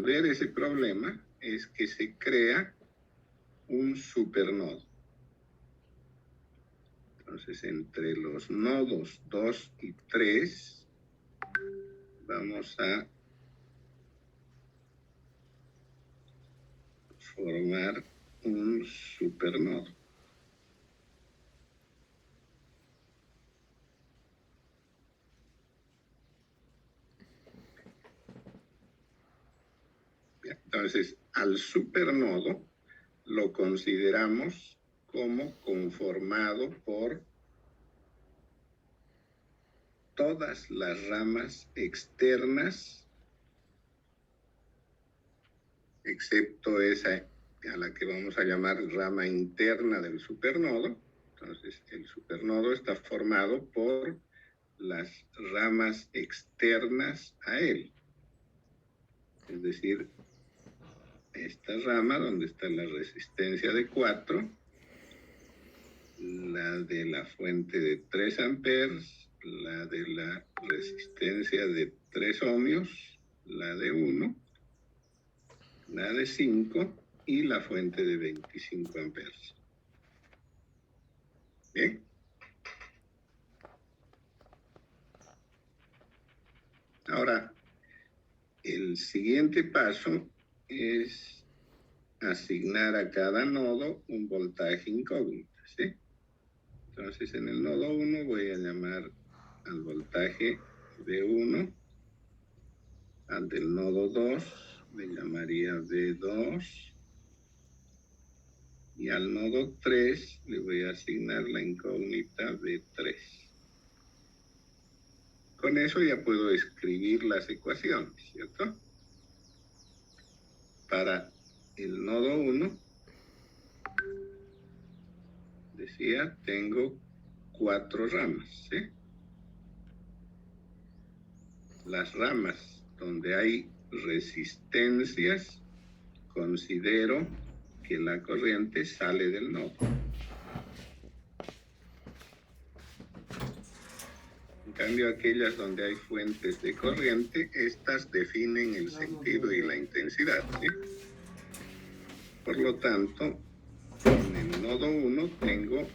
resolver ese problema es que se crea un supernodo. Entonces, entre los nodos 2 y 3, vamos a formar un supernodo. Entonces, al supernodo lo consideramos como conformado por todas las ramas externas, excepto esa a la que vamos a llamar rama interna del supernodo. Entonces, el supernodo está formado por las ramas externas a él. Es decir, esta rama donde está la resistencia de 4, la de la fuente de 3 amperes, la de la resistencia de 3 ohmios, la de 1, la de 5 y la fuente de 25 amperes. Bien. Ahora, el siguiente paso es asignar a cada nodo un voltaje incógnito, ¿sí? Entonces, en el nodo 1 voy a llamar al voltaje V1, al del nodo 2 le llamaría V2, y al nodo 3 le voy a asignar la incógnita V3. Con eso ya puedo escribir las ecuaciones, ¿cierto? Para el nodo 1, decía, tengo 4 ramas, ¿sí? Las ramas donde hay resistencias, considero que la corriente sale del nodo. En cambio, aquellas donde hay fuentes de corriente, estas definen el sentido y la intensidad, ¿sí? Por lo tanto, en el nodo 1 tengo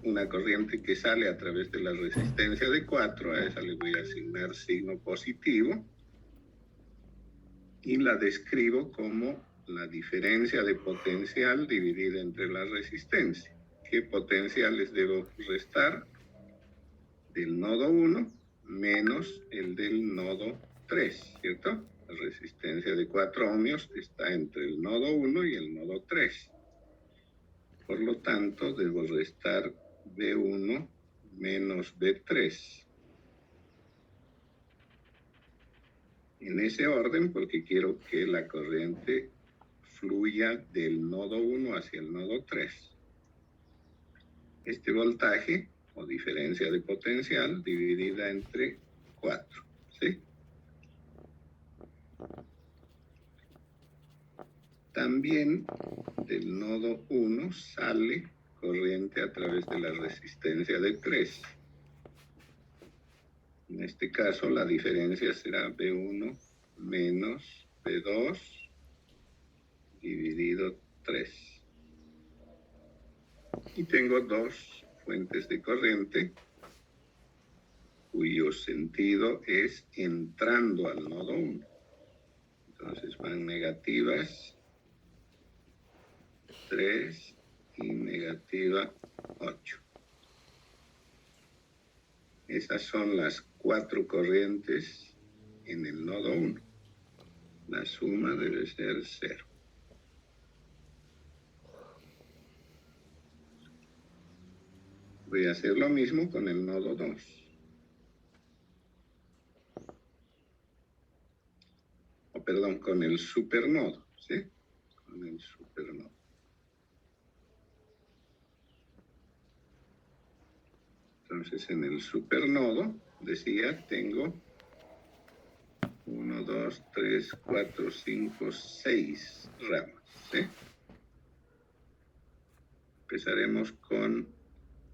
una corriente que sale a través de la resistencia de 4, a esa le voy a asignar signo positivo, y la describo como la diferencia de potencial dividida entre la resistencia. ¿Qué potenciales debo restar? Del nodo 1 menos el del nodo 3, ¿cierto? La resistencia de 4 ohmios está entre el nodo 1 y el nodo 3. Por lo tanto, debo restar V1 menos V3. En ese orden, porque quiero que la corriente fluya del nodo 1 hacia el nodo 3. Este voltaje, o diferencia de potencial, dividida entre 4, ¿sí? También del nodo 1 sale corriente a través de la resistencia de 3. En este caso, la diferencia será V1 menos V2 dividido 3. Y tengo 2 fuentes de corriente cuyo sentido es entrando al nodo 1. Entonces van negativas 3 y negativa 8. Esas son las 4 corrientes en el nodo 1. La suma debe ser 0. Voy a hacer lo mismo con el nodo 2. O perdón, con el supernodo, ¿sí? Con el supernodo. Entonces, en el supernodo, decía, tengo 1, 2, 3, 4, 5, 6 ramas, ¿sí? Empezaremos con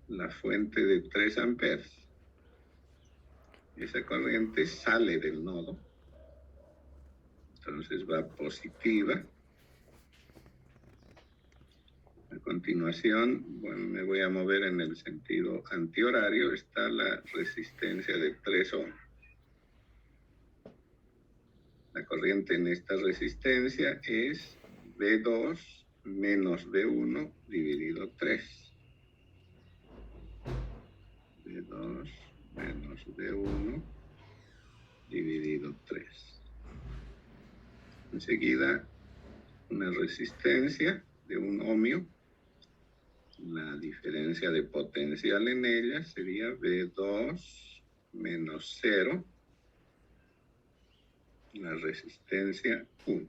la fuente de 3 amperes. Esa corriente sale del nodo Entonces va positiva. A continuación, bueno, me voy a mover en el sentido antihorario. Está la resistencia de 3 ohms. La corriente en esta resistencia es V2 menos V1 dividido 3. V2 menos V1 dividido 3. Enseguida, una resistencia de 1 ohmio. La diferencia de potencial en ella sería V2 menos 0. La resistencia 1.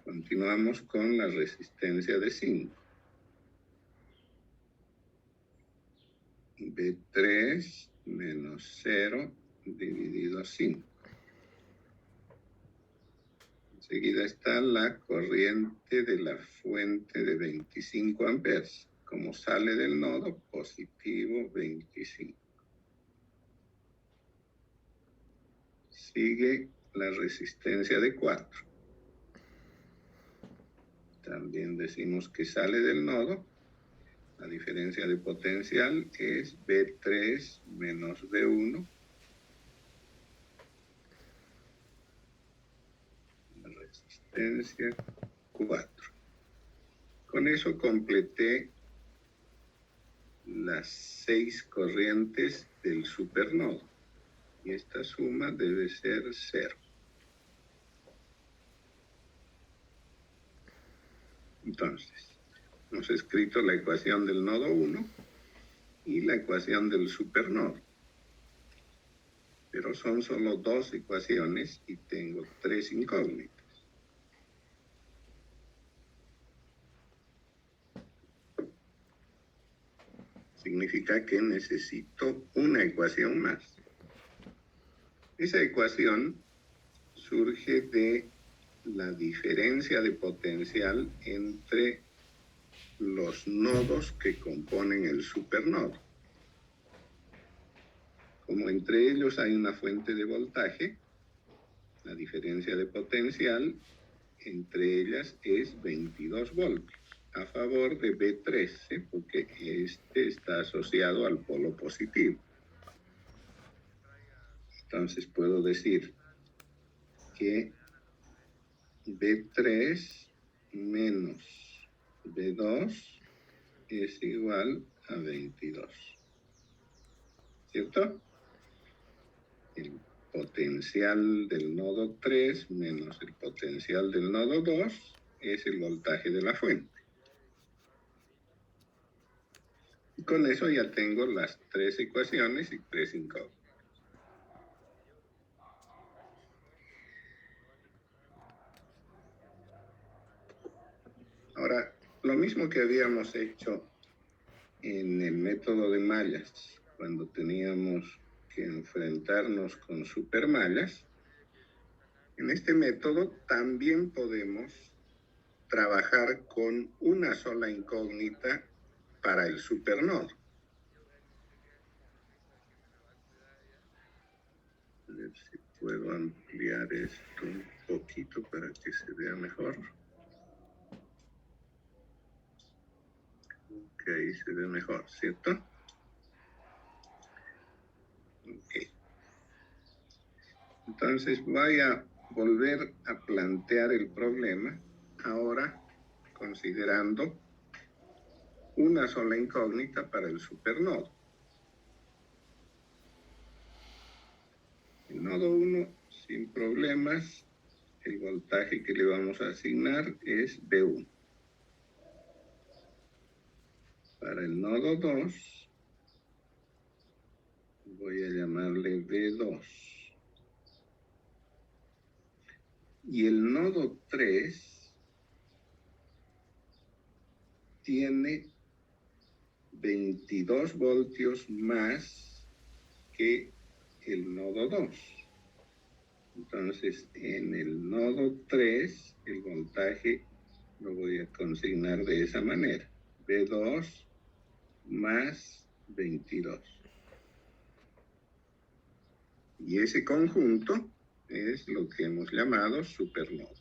Continuamos con la resistencia de 5. V3 menos 0 dividido 5. Enseguida está la corriente de la fuente de 25 amperes. Como sale del nodo, positivo 25. Sigue la resistencia de 4. También decimos que sale del nodo. La diferencia de potencial es V3 menos V1. La resistencia 4. Con eso completé las 6 corrientes del supernodo. Y esta suma debe ser 0. Entonces, hemos escrito la ecuación del nodo 1 y la ecuación del supernodo. Pero son solo 2 ecuaciones y tengo 3 incógnitas. Significa que necesito una ecuación más. Esa ecuación surge de la diferencia de potencial entre los nodos que componen el supernodo. Como entre ellos hay una fuente de voltaje, la diferencia de potencial entre ellas es 22 voltios a favor de V13, porque este está asociado al polo positivo. Entonces puedo decir que V3 menos V2 es igual a 22. ¿Cierto? El potencial del nodo 3 menos el potencial del nodo 2 es el voltaje de la fuente. Y con eso ya tengo las 3 ecuaciones y 3 incógnitas. Ahora, lo mismo que habíamos hecho en el método de mallas, cuando teníamos que enfrentarnos con supermallas, en este método también podemos trabajar con una sola incógnita para el supernodo. A ver si puedo ampliar esto un poquito para que se vea mejor. Ok, se ve mejor, ¿cierto? Ok. Entonces voy a volver a plantear el problema ahora considerando una sola incógnita para el supernodo. El nodo 1, sin problemas, el voltaje que le vamos a asignar es V1. Para el nodo 2, voy a llamarle V2. Y el nodo 3 tiene 22 voltios más que el nodo 2. Entonces, en el nodo 3, el voltaje lo voy a consignar de esa manera. V2 más 22. Y ese conjunto es lo que hemos llamado supernodo.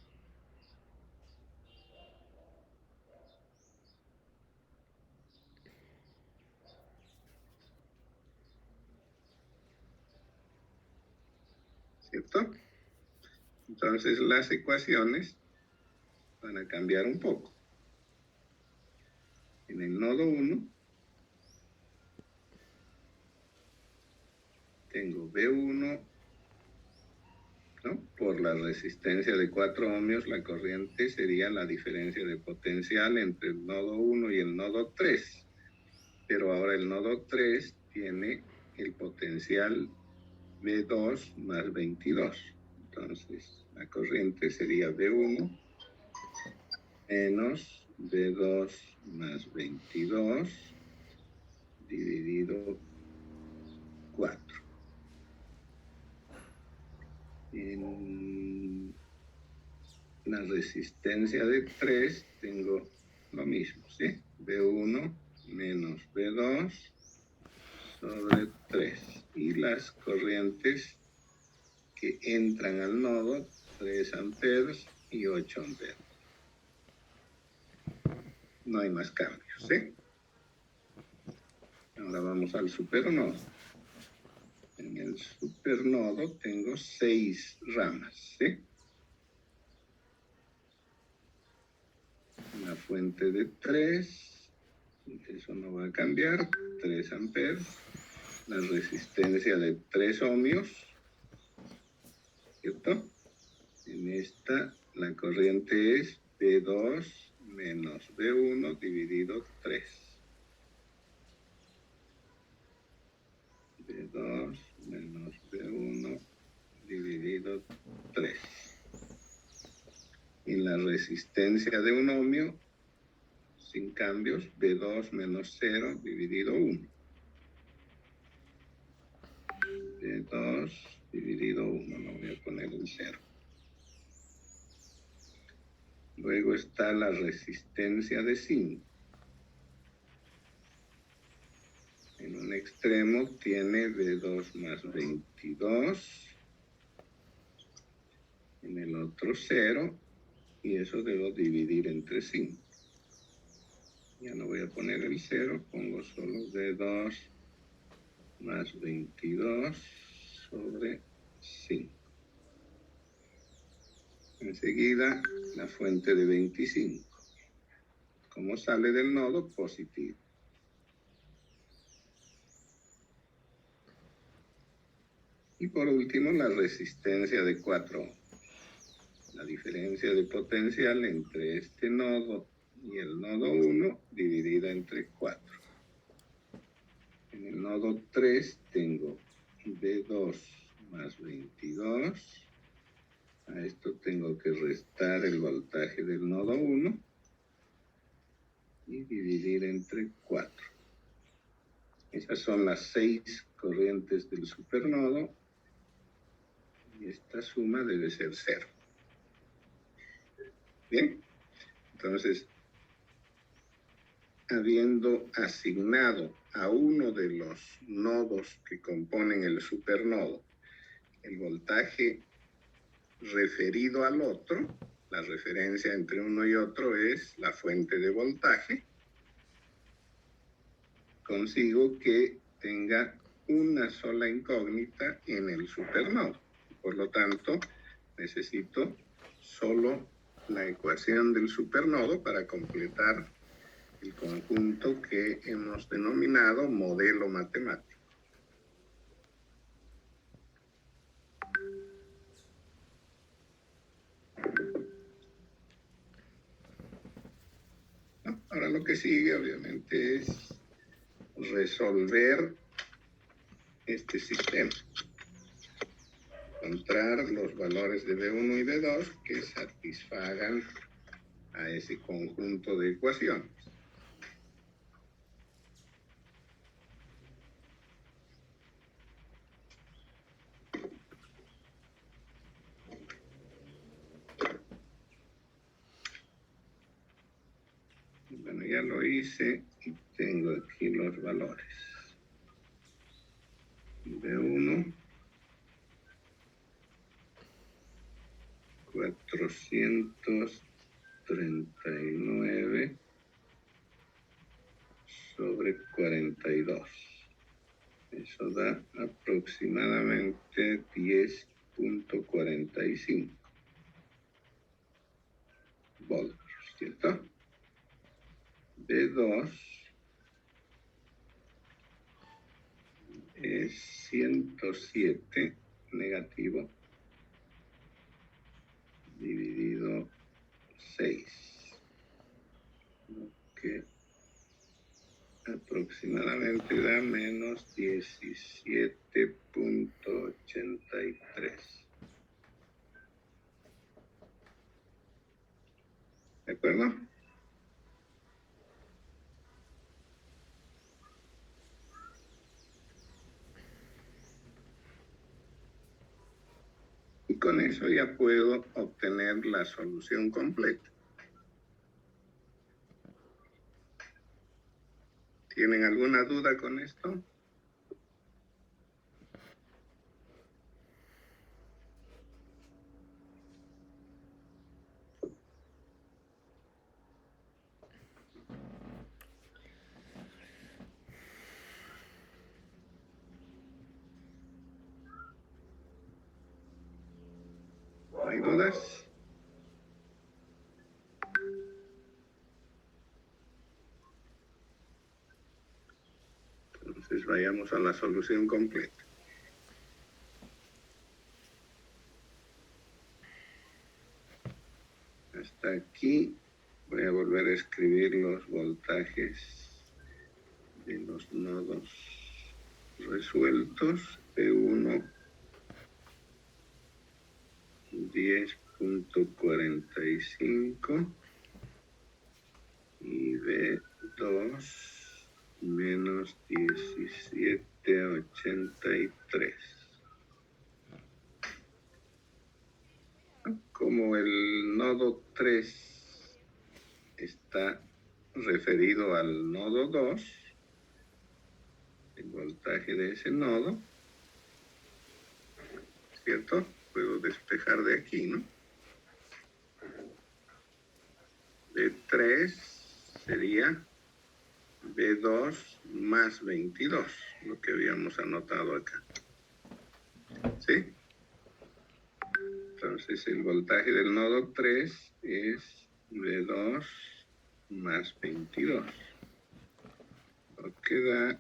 ¿Cierto? Entonces las ecuaciones van a cambiar un poco. En el nodo 1 tengo B1, ¿no? Por la resistencia de 4 ohmios, la corriente sería la diferencia de potencial entre el nodo 1 y el nodo 3. Pero ahora el nodo 3 tiene el potencial B2 más 22. Entonces, la corriente sería B1 menos B2 más 22 dividido 4. En la resistencia de 3 tengo lo mismo, ¿sí? B1 menos B2 sobre 3. Y las corrientes que entran al nodo, 3 amperes y 8 amperes. No hay más cambios, ¿sí? Ahora vamos al supernodo. En el supernodo tengo 6 ramas, ¿sí? Una fuente de 3, eso no va a cambiar, 3 amperes. La resistencia de 3 ohmios, ¿cierto? En esta la corriente es B2 menos B1 dividido 3. B2 menos B1 dividido 3. Y la resistencia de un ohmio, sin cambios, B2 menos 0 dividido 1. B2 dividido 1, no voy a poner el 0. Luego está la resistencia de 5. En un extremo tiene B2 más 22. En el otro 0. Y eso debo dividir entre 5. Ya no voy a poner el 0, pongo solo B2 más 22 sobre 5. Enseguida, la fuente de 25. ¿Cómo sale del nodo? Positivo. Y por último, la resistencia de 4 ohms. La diferencia de potencial entre este nodo y el nodo 1 dividida entre 4. En el nodo 3 tengo B2 más 22. A esto tengo que restar el voltaje del nodo 1 y dividir entre 4. Esas son las 6 corrientes del supernodo y esta suma debe ser 0. Bien, entonces, habiendo asignado a uno de los nodos que componen el supernodo el voltaje referido al otro, la referencia entre uno y otro es la fuente de voltaje, consigo que tenga una sola incógnita en el supernodo. Por lo tanto, necesito solo la ecuación del supernodo para completar el conjunto que hemos denominado modelo matemático. Ahora lo que sigue, obviamente, es resolver este sistema. Encontrar los valores de B1 y B2 que satisfagan a ese conjunto de ecuaciones. Bueno, ya lo hice y tengo aquí los valores. B1 439 sobre 42. Eso da aproximadamente 10.45 voltios, ¿cierto? B2 es 107 negativo dividido 6, lo que aproximadamente da menos 17.83. ¿De acuerdo? Y con eso ya puedo obtener la solución completa. ¿Tienen alguna duda con esto? ¿No hay dudas? Entonces vayamos a la solución completa. Hasta aquí voy a volver a escribir los voltajes de los nodos resueltos. P1 10.45 y B2 menos 17.83. Como el nodo 3 está referido al nodo 2, el voltaje de ese nodo, ¿cierto? Puedo despejar de aquí, ¿no? B3 sería B2 más 22, lo que habíamos anotado acá. ¿Sí? Entonces el voltaje del nodo 3 es B2 más 22, lo que da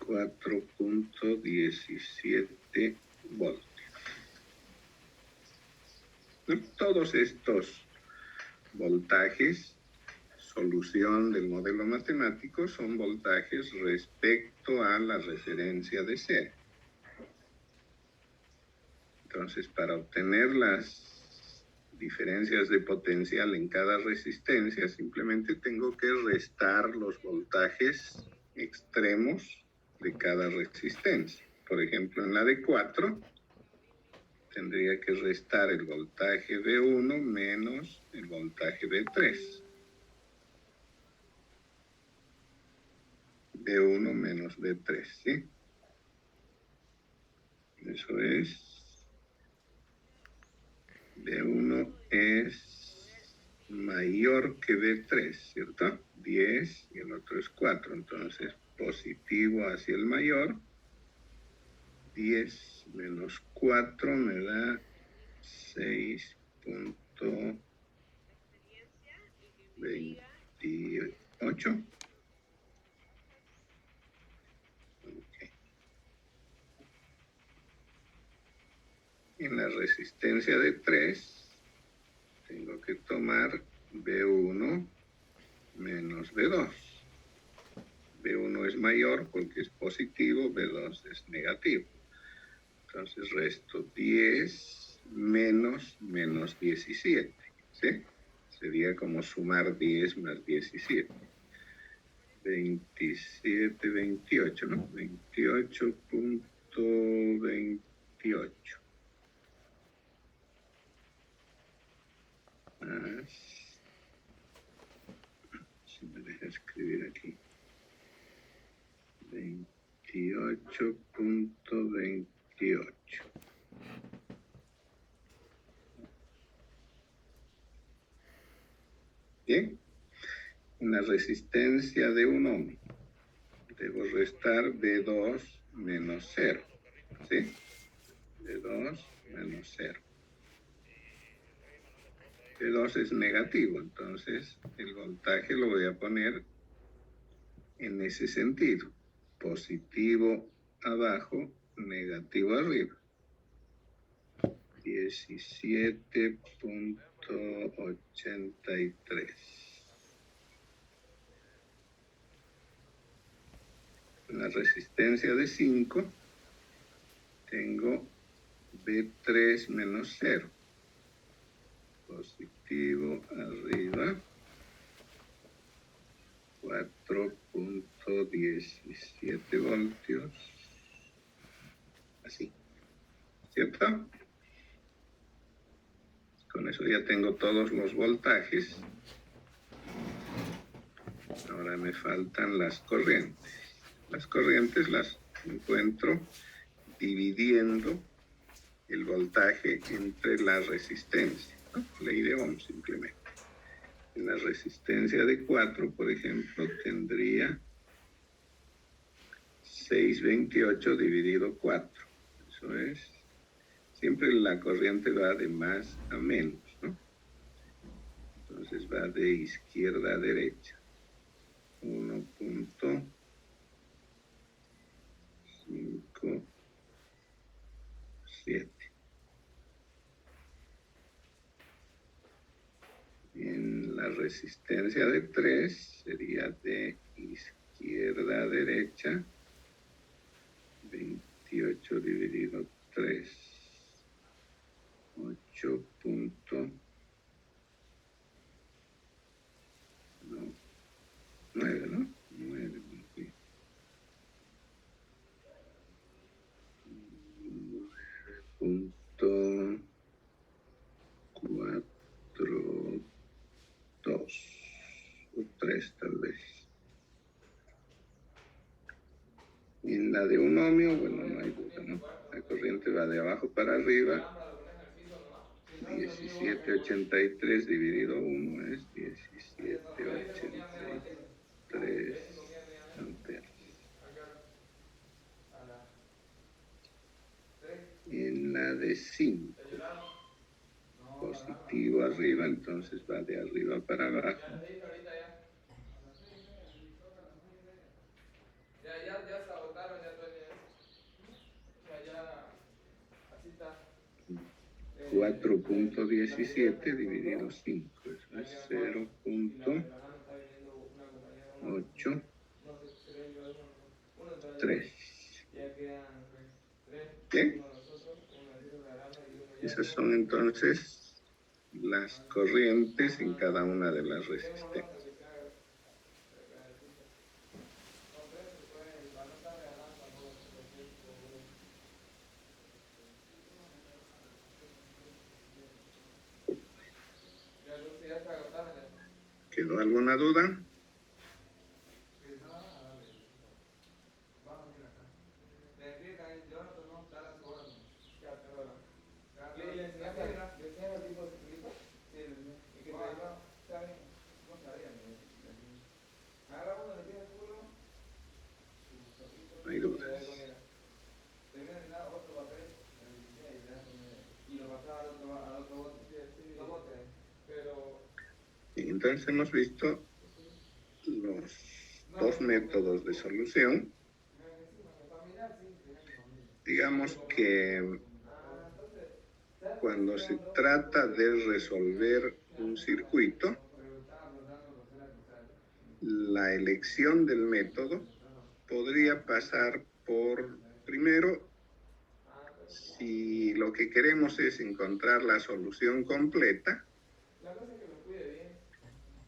4.17 voltios. Todos estos voltajes, solución del modelo matemático, son voltajes respecto a la referencia de C. Entonces, para obtener las diferencias de potencial en cada resistencia, simplemente tengo que restar los voltajes extremos de cada resistencia. Por ejemplo, en la de 4, tendría que restar el voltaje B1 menos el voltaje B3. B1 menos B3, ¿sí? Eso es, B1 es mayor que B3, ¿cierto? 10 y el otro es 4, entonces positivo hacia el mayor. 10 menos 4 me da 6.28. En la resistencia de 3, tengo que tomar B1 menos B2. B1 es mayor porque es positivo, B2 es negativo. Entonces resto 10 menos 17, ¿sí? Sería como sumar 10 más 17. 27, 28, ¿no? 28.28. Más, si me deja escribir aquí, 28.28. Bien, en la resistencia de un ohmio debo restar B2 menos 0, ¿sí? B2 menos 0. B2 es negativo, entonces el voltaje lo voy a poner en ese sentido. Positivo abajo, negativo arriba. 17.83. En la resistencia de 5 tengo B3 menos 0. Positivo arriba, 4.17 voltios. Así, ¿cierto? Con eso ya tengo todos los voltajes. Ahora me faltan las corrientes. Las corrientes las encuentro dividiendo el voltaje entre la resistencia, ¿no? Ley de Ohm simplemente. En la resistencia de 4, por ejemplo, tendría 628 dividido 4. Eso es, siempre la corriente va de más a menos, ¿no? Entonces va de izquierda a derecha. 1.57. En la resistencia de 3 sería de izquierda a derecha. 28 dividido 3. 8.9, ¿no? 9. 9.42 o 3 tal vez. En la de un ohmio, bueno, no hay duda, ¿no? La corriente va de abajo para arriba. 1783 dividido 1 es 1783 amperes. En la de 5, positivo arriba, entonces va de arriba para abajo. Ya se agotaron, ya Tony. Ya, así está. 4.17 dividido 5, eso es 0.83. ¿Bien? Esas son entonces las corrientes en cada una de las resistencias. ¿Quedó alguna duda? No hay dudas. Entonces hemos visto los dos métodos de solución. Digamos que cuando se trata de resolver un circuito, la elección del método podría pasar por, primero, si lo que queremos es encontrar la solución completa,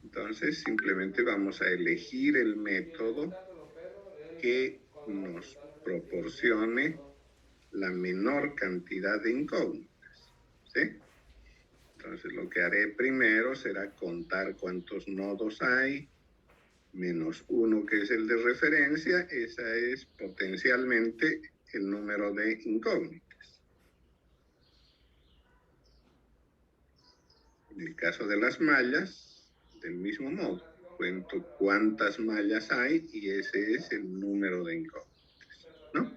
entonces simplemente vamos a elegir el método que nos proporcione la menor cantidad de incógnitas, ¿sí? Entonces lo que haré primero será contar cuántos nodos hay, menos 1 que es el de referencia, esa es potencialmente el número de incógnitas. En el caso de las mallas, del mismo modo. Cuento cuántas mallas hay y ese es el número de incógnitas, ¿no?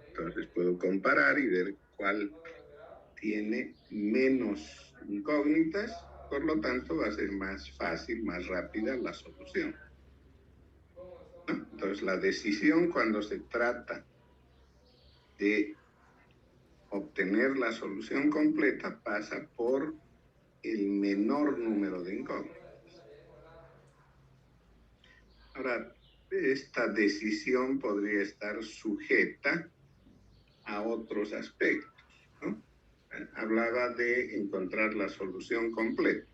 Entonces puedo comparar y ver cuál tiene menos incógnitas, por lo tanto va a ser más fácil, más rápida la solución, ¿no? Entonces la decisión cuando se trata de obtener la solución completa pasa por el menor número de incógnitas. Ahora, esta decisión podría estar sujeta a otros aspectos, ¿no? Hablaba de encontrar la solución completa.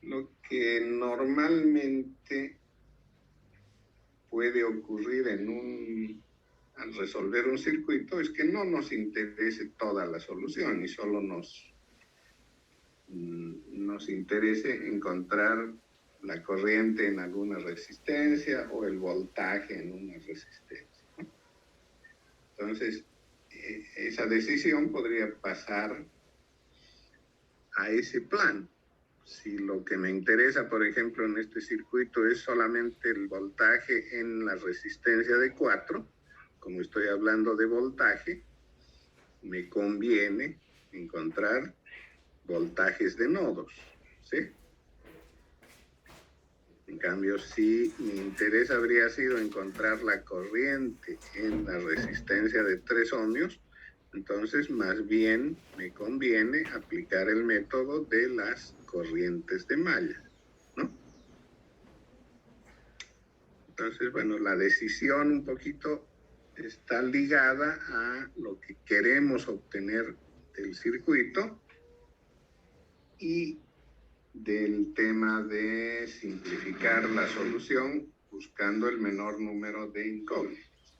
Lo que normalmente puede ocurrir al resolver un circuito es que no nos interese toda la solución y solo nos interese encontrar la corriente en alguna resistencia o el voltaje en una resistencia, ¿no? Entonces, esa decisión podría pasar a ese plan. Si lo que me interesa, por ejemplo, en este circuito es solamente el voltaje en la resistencia de 4, como estoy hablando de voltaje, me conviene encontrar voltajes de nodos, ¿sí? En cambio, si mi interés habría sido encontrar la corriente en la resistencia de 3 ohmios, entonces más bien me conviene aplicar el método de las corrientes de malla, ¿no? Entonces, bueno, la decisión un poquito está ligada a lo que queremos obtener del circuito y del tema de simplificar la solución buscando el menor número de incógnitas.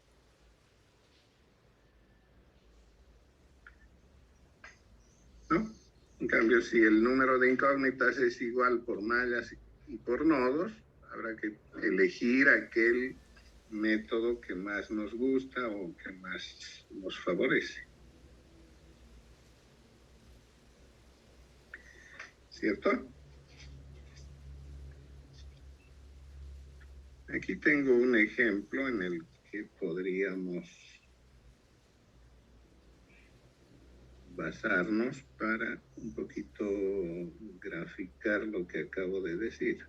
¿No? En cambio, si el número de incógnitas es igual por mallas y por nodos, habrá que elegir aquel método que más nos gusta o que más nos favorece. ¿Cierto? Aquí tengo un ejemplo en el que podríamos basarnos para un poquito graficar lo que acabo de decir.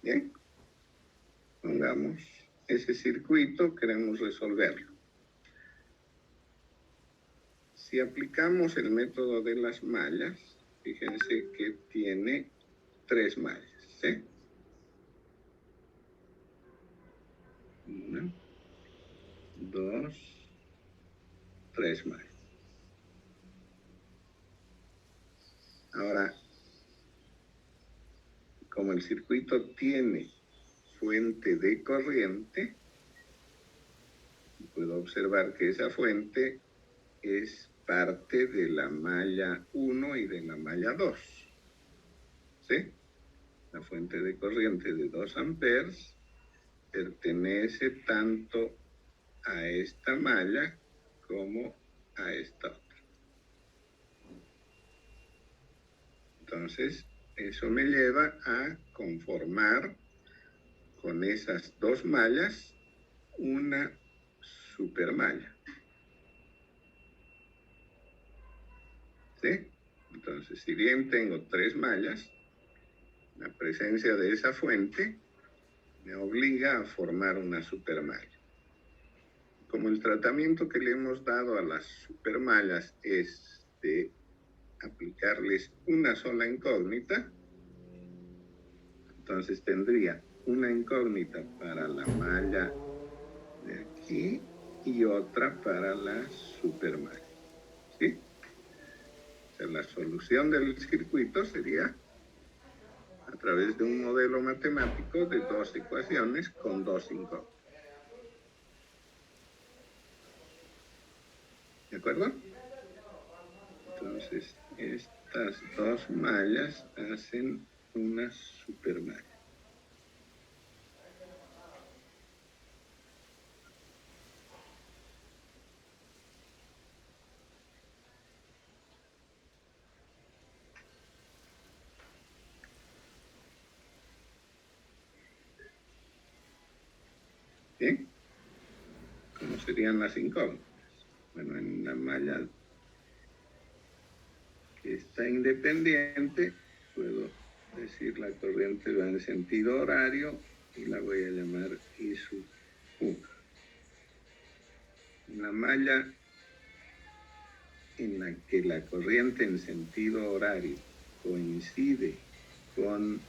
Bien, pongamos ese circuito, queremos resolverlo. Si aplicamos el método de las mallas, fíjense que tiene 3 mallas, ¿sí? 1, 2, 3 mallas. Ahora, como el circuito tiene fuente de corriente, puedo observar que esa fuente es parte de la malla 1 y de la malla 2, ¿sí? La fuente de corriente de 2 amperes pertenece tanto a esta malla como a esta otra. Entonces, eso me lleva a conformar con esas 2 mallas una supermalla. ¿Sí? Entonces, si bien tengo 3 mallas, la presencia de esa fuente me obliga a formar una supermalla. Como el tratamiento que le hemos dado a las supermallas es de aplicarles una sola incógnita, entonces tendría una incógnita para la malla de aquí y otra para la supermalla. ¿Sí? O sea, la solución del circuito sería a través de un modelo matemático de 2 ecuaciones con 2 incógnitas. ¿De acuerdo? Entonces, estas 2 mallas hacen una supermalla. ¿Bien? ¿Cómo serían las incógnitas? Bueno, en la malla que está independiente, puedo decir la corriente va en sentido horario y la voy a llamar I sub 1. En la malla en la que la corriente en sentido horario coincide con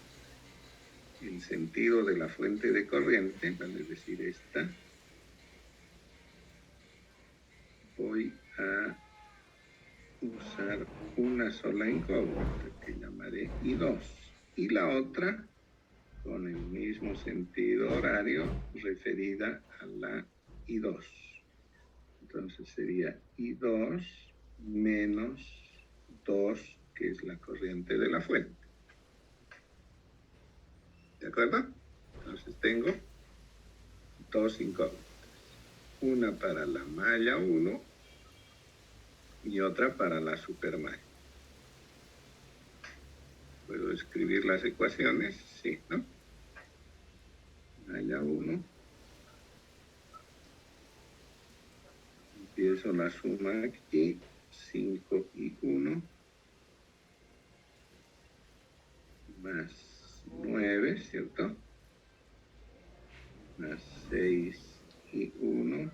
el sentido de la fuente de corriente, vale decir esta, voy a usar una sola incógnita que llamaré I2 y la otra con el mismo sentido horario referida a la I2. Entonces sería I2 menos 2, que es la corriente de la fuente. ¿De acuerdo? Entonces tengo 2 incógnitas. Una para la malla 1 y otra para la supermalla. ¿Puedo escribir las ecuaciones? Sí, ¿no? Malla 1. Empiezo la suma aquí. 5 y 1. Más 9, ¿cierto? Más 6 y 1.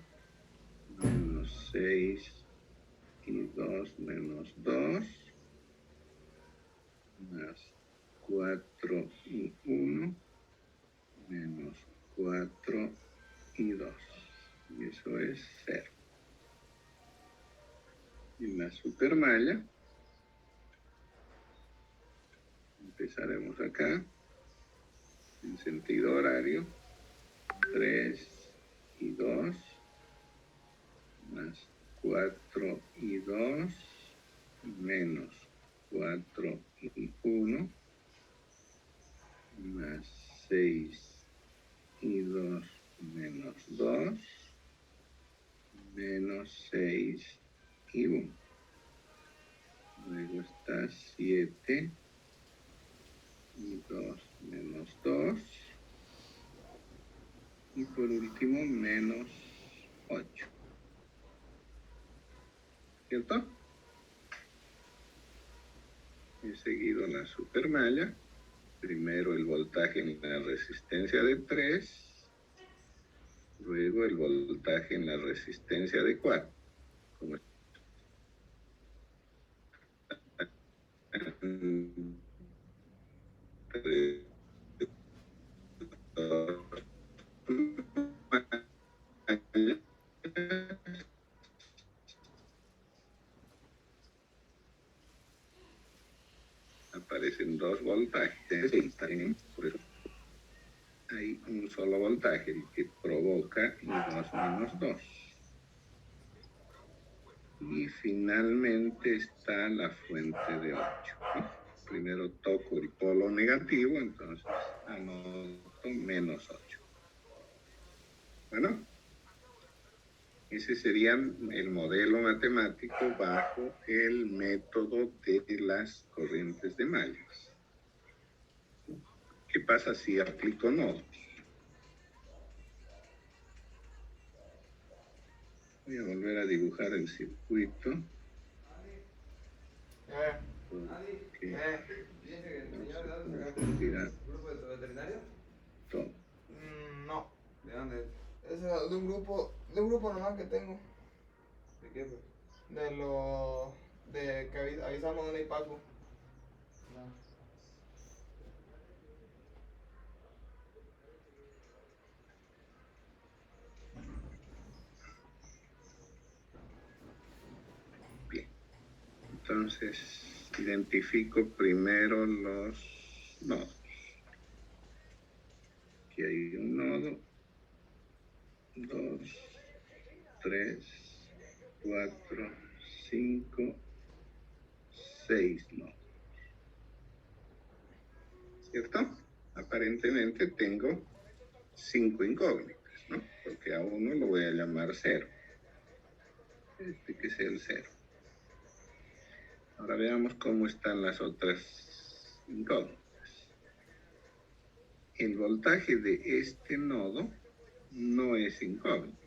Menos 6 y 2 menos 2. Más 4 y 1. Menos 4 y 2. Y eso es 0. Y la supermalla, empezaremos acá, en sentido horario, 3 y 2, más 4 y 2, menos 4 y 1, más 6 y 2, menos 2, menos 6 y 1. Luego está 7 y 2 menos 2. Y por último, menos 8. ¿Cierto? He seguido la supermalla. Primero el voltaje en la resistencia de 3. Luego el voltaje en la resistencia de 4. Como aparecen 2 voltajes, por eso hay un solo voltaje, el que provoca I2 menos 2. Y finalmente está la fuente de 8. ¿No? Primero toco el polo negativo, entonces anoto menos 8. Bueno, ese sería el modelo matemático bajo el método de las corrientes de mallas. ¿Qué pasa si aplico nodos? Voy a volver a dibujar el circuito. Porque Fíjense que el no señor se de dónde sacaste confundirá el grupo de tu veterinario. todo. No. ¿De dónde? Es de un grupo nomás que tengo. ¿De qué fue? De lo de que avisamos de una IPACU. No. Bien. Entonces, identifico primero los nodos. Aquí hay un nodo, 2, 3, 4, 5, 6 nodos. ¿Cierto? Aparentemente tengo 5 incógnitas, ¿no? Porque a uno lo voy a llamar 0. Este que sea el 0. Ahora veamos cómo están las otras incógnitas. El voltaje de este nodo no es incógnito,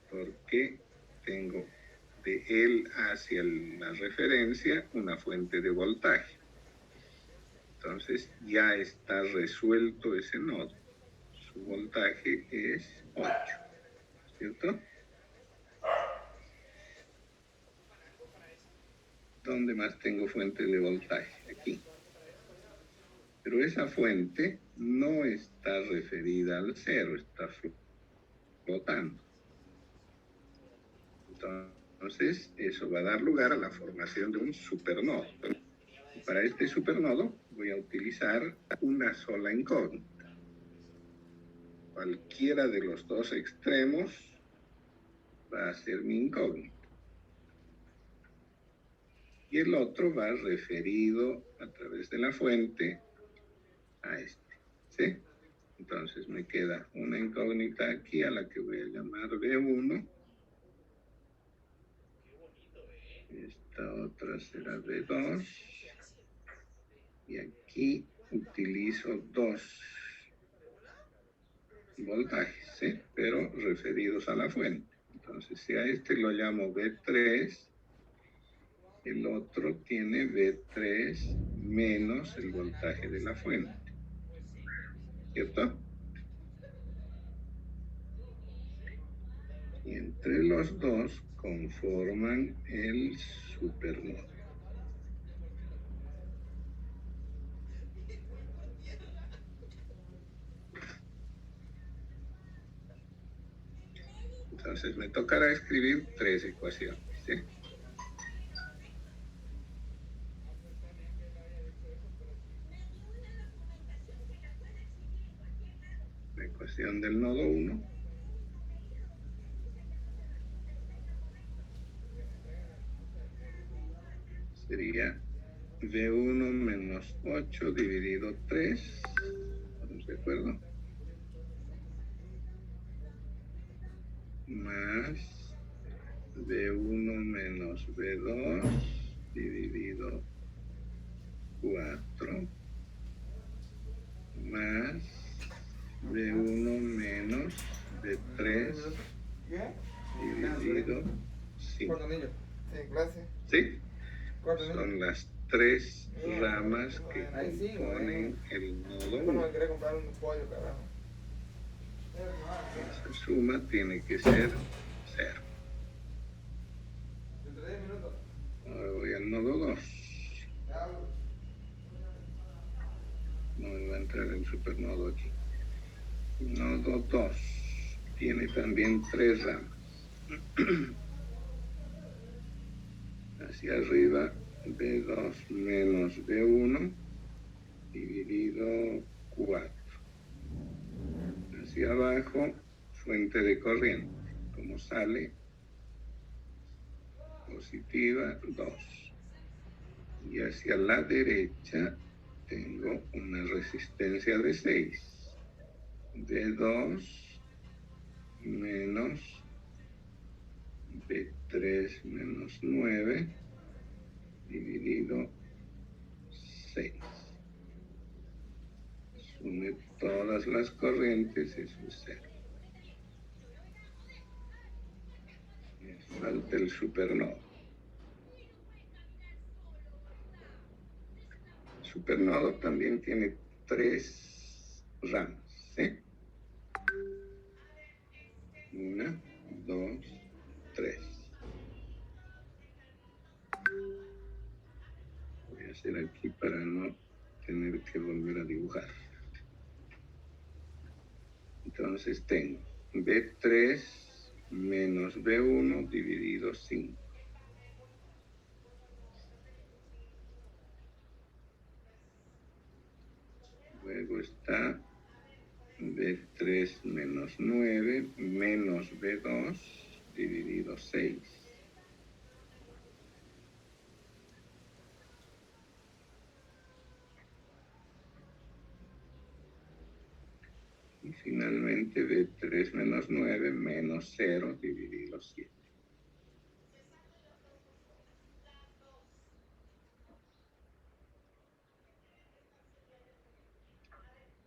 porque tengo de él hacia la referencia una fuente de voltaje. Entonces ya está resuelto ese nodo. Su voltaje es 8, ¿cierto? ¿Dónde más tengo fuente de voltaje? Aquí. Pero esa fuente no está referida al 0, está flotando. Entonces, eso va a dar lugar a la formación de un supernodo. Y para este supernodo voy a utilizar una sola incógnita. Cualquiera de los dos extremos va a ser mi incógnita. Y el otro va referido a través de la fuente a este. ¿Sí? Entonces me queda una incógnita aquí a la que voy a llamar B1. Esta otra será B2. Y aquí utilizo 2 voltajes, ¿sí? Pero referidos a la fuente. Entonces, si a este lo llamo B3, el otro tiene B3 menos el voltaje de la fuente, ¿cierto? Y entre los dos conforman el supernodo. Entonces me tocará escribir 3 ecuaciones, ¿sí? La ecuación del nodo 1 sería V1 menos 8 dividido 3, ¿estamos de acuerdo? Más V1 menos V2 dividido 4 más V1 menos V3 dividido 5. Cuarto anillo. En clase. ¿Sí? Cuarto anillo. Son las 3 ramas que componen el nodo Bueno, 1. me quería comprar un pollo, carajo. Esa suma tiene que ser 0. Dentro de 10 minutos. Ahora voy al nodo 2. No me va a entrar el supernodo aquí. Nodo 2 tiene también 3 ramas. Hacia arriba, B2 menos B1 dividido 4. Hacia abajo, fuente de corriente. Como sale, positiva 2. Y hacia la derecha tengo una resistencia de 6. B2 menos B3 menos 9 dividido 6. Sume todas las corrientes, eso es 0. falta el supernodo. El supernodo también tiene 3 ramas, ¿sí? 1, 2, 3. Voy a hacer aquí para no tener que volver a dibujar. Entonces tengo B3 menos B1 dividido 5. Luego está B3 menos 9 menos B2 dividido 6. Y finalmente B3 menos 9 menos 0 dividido 7.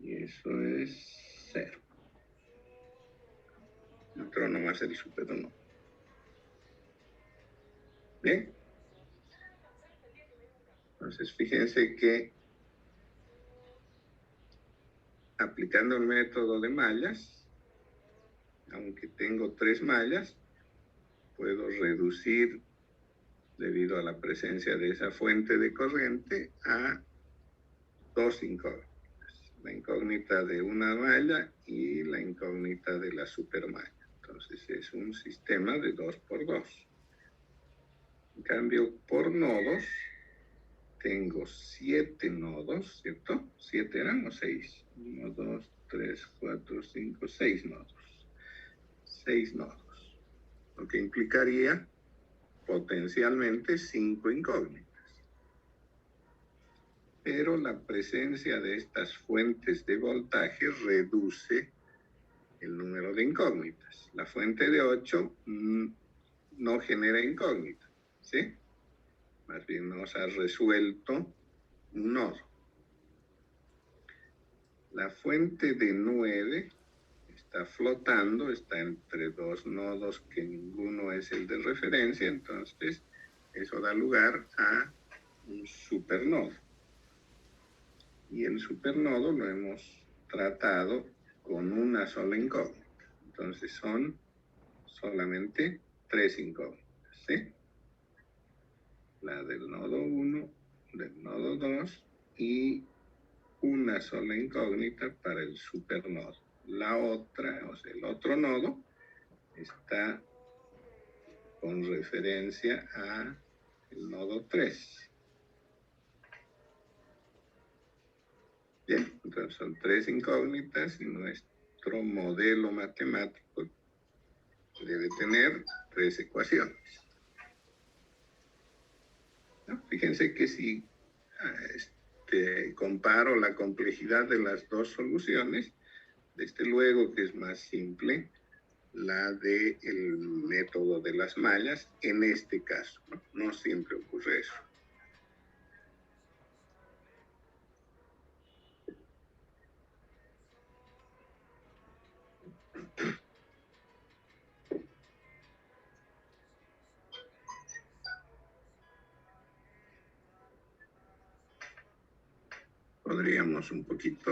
Y eso es 0. Entró nomás el supernodo. Bien. Entonces, fíjense que aplicando el método de mallas, aunque tengo 3 mallas, puedo reducir, debido a la presencia de esa fuente de corriente, a 2 incógnitas. La incógnita de una malla y la incógnita de la supermalla. Entonces es un sistema de 2 por 2. En cambio, por nodos, tengo 7 nodos, ¿cierto? 7 eran o 6. 1, 2, 3, 4, 5, 6 nodos. 6 nodos. Lo que implicaría potencialmente 5 incógnitas. Pero la presencia de estas fuentes de voltaje reduce el número de incógnitas. La fuente de 8 no genera incógnitas, ¿sí? Más bien nos ha resuelto un nodo. La fuente de 9 está flotando, está entre 2 nodos que ninguno es el de referencia, entonces eso da lugar a un supernodo. Y el supernodo lo hemos tratado con una sola incógnita. Entonces son solamente 3 incógnitas, ¿sí? La del nodo 1, del nodo 2 y una sola incógnita para el supernodo. La otra, o sea, el otro nodo está con referencia a el nodo 3. Bien, entonces son 3 incógnitas y nuestro modelo matemático debe tener 3 ecuaciones. ¿No? Fíjense que si comparo la complejidad de las dos soluciones, desde luego que es más simple la del método de las mallas en este caso, ¿no? No siempre ocurre eso. Podríamos un poquito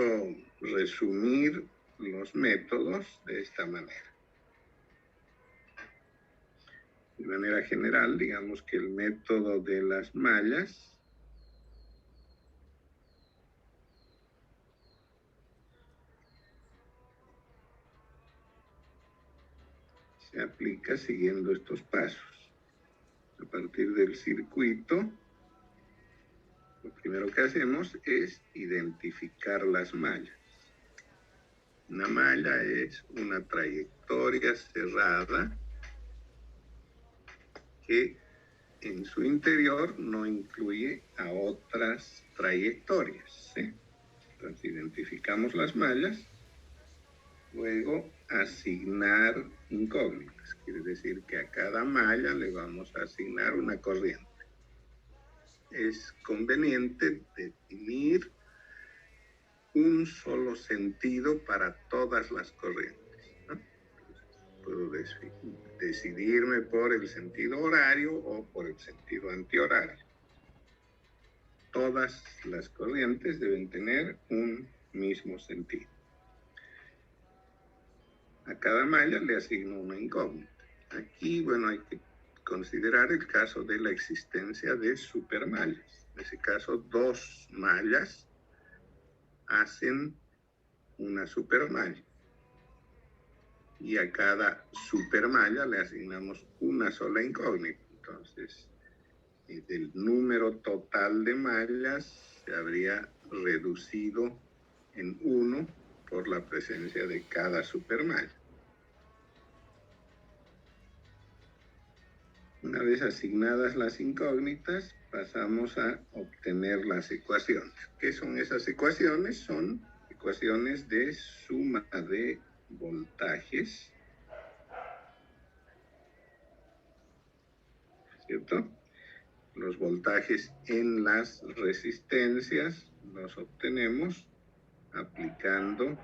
resumir los métodos de esta manera. De manera general, digamos que el método de las mallas se aplica siguiendo estos pasos. A partir del circuito, lo primero que hacemos es identificar las mallas. Una malla es una trayectoria cerrada que en su interior no incluye a otras trayectorias, ¿sí? Entonces identificamos las mallas, luego asignar incógnitas, quiere decir que a cada malla le vamos a asignar una corriente. Es conveniente definir un solo sentido para todas las corrientes, ¿no? puedo decidirme por el sentido horario o por el sentido antihorario. Todas las corrientes deben tener un mismo sentido. A cada malla le asigno una incógnita. Aquí, bueno, hay que considerar el caso de la existencia de supermallas. En ese caso, dos mallas hacen una supermalla. Y a cada supermalla le asignamos una sola incógnita. Entonces, del número total de mallas se habría reducido en 1 por la presencia de cada supermalla. Una vez asignadas las incógnitas, pasamos a obtener las ecuaciones. ¿Qué son esas ecuaciones? Son ecuaciones de suma de voltajes, ¿cierto? Los voltajes en las resistencias los obtenemos aplicando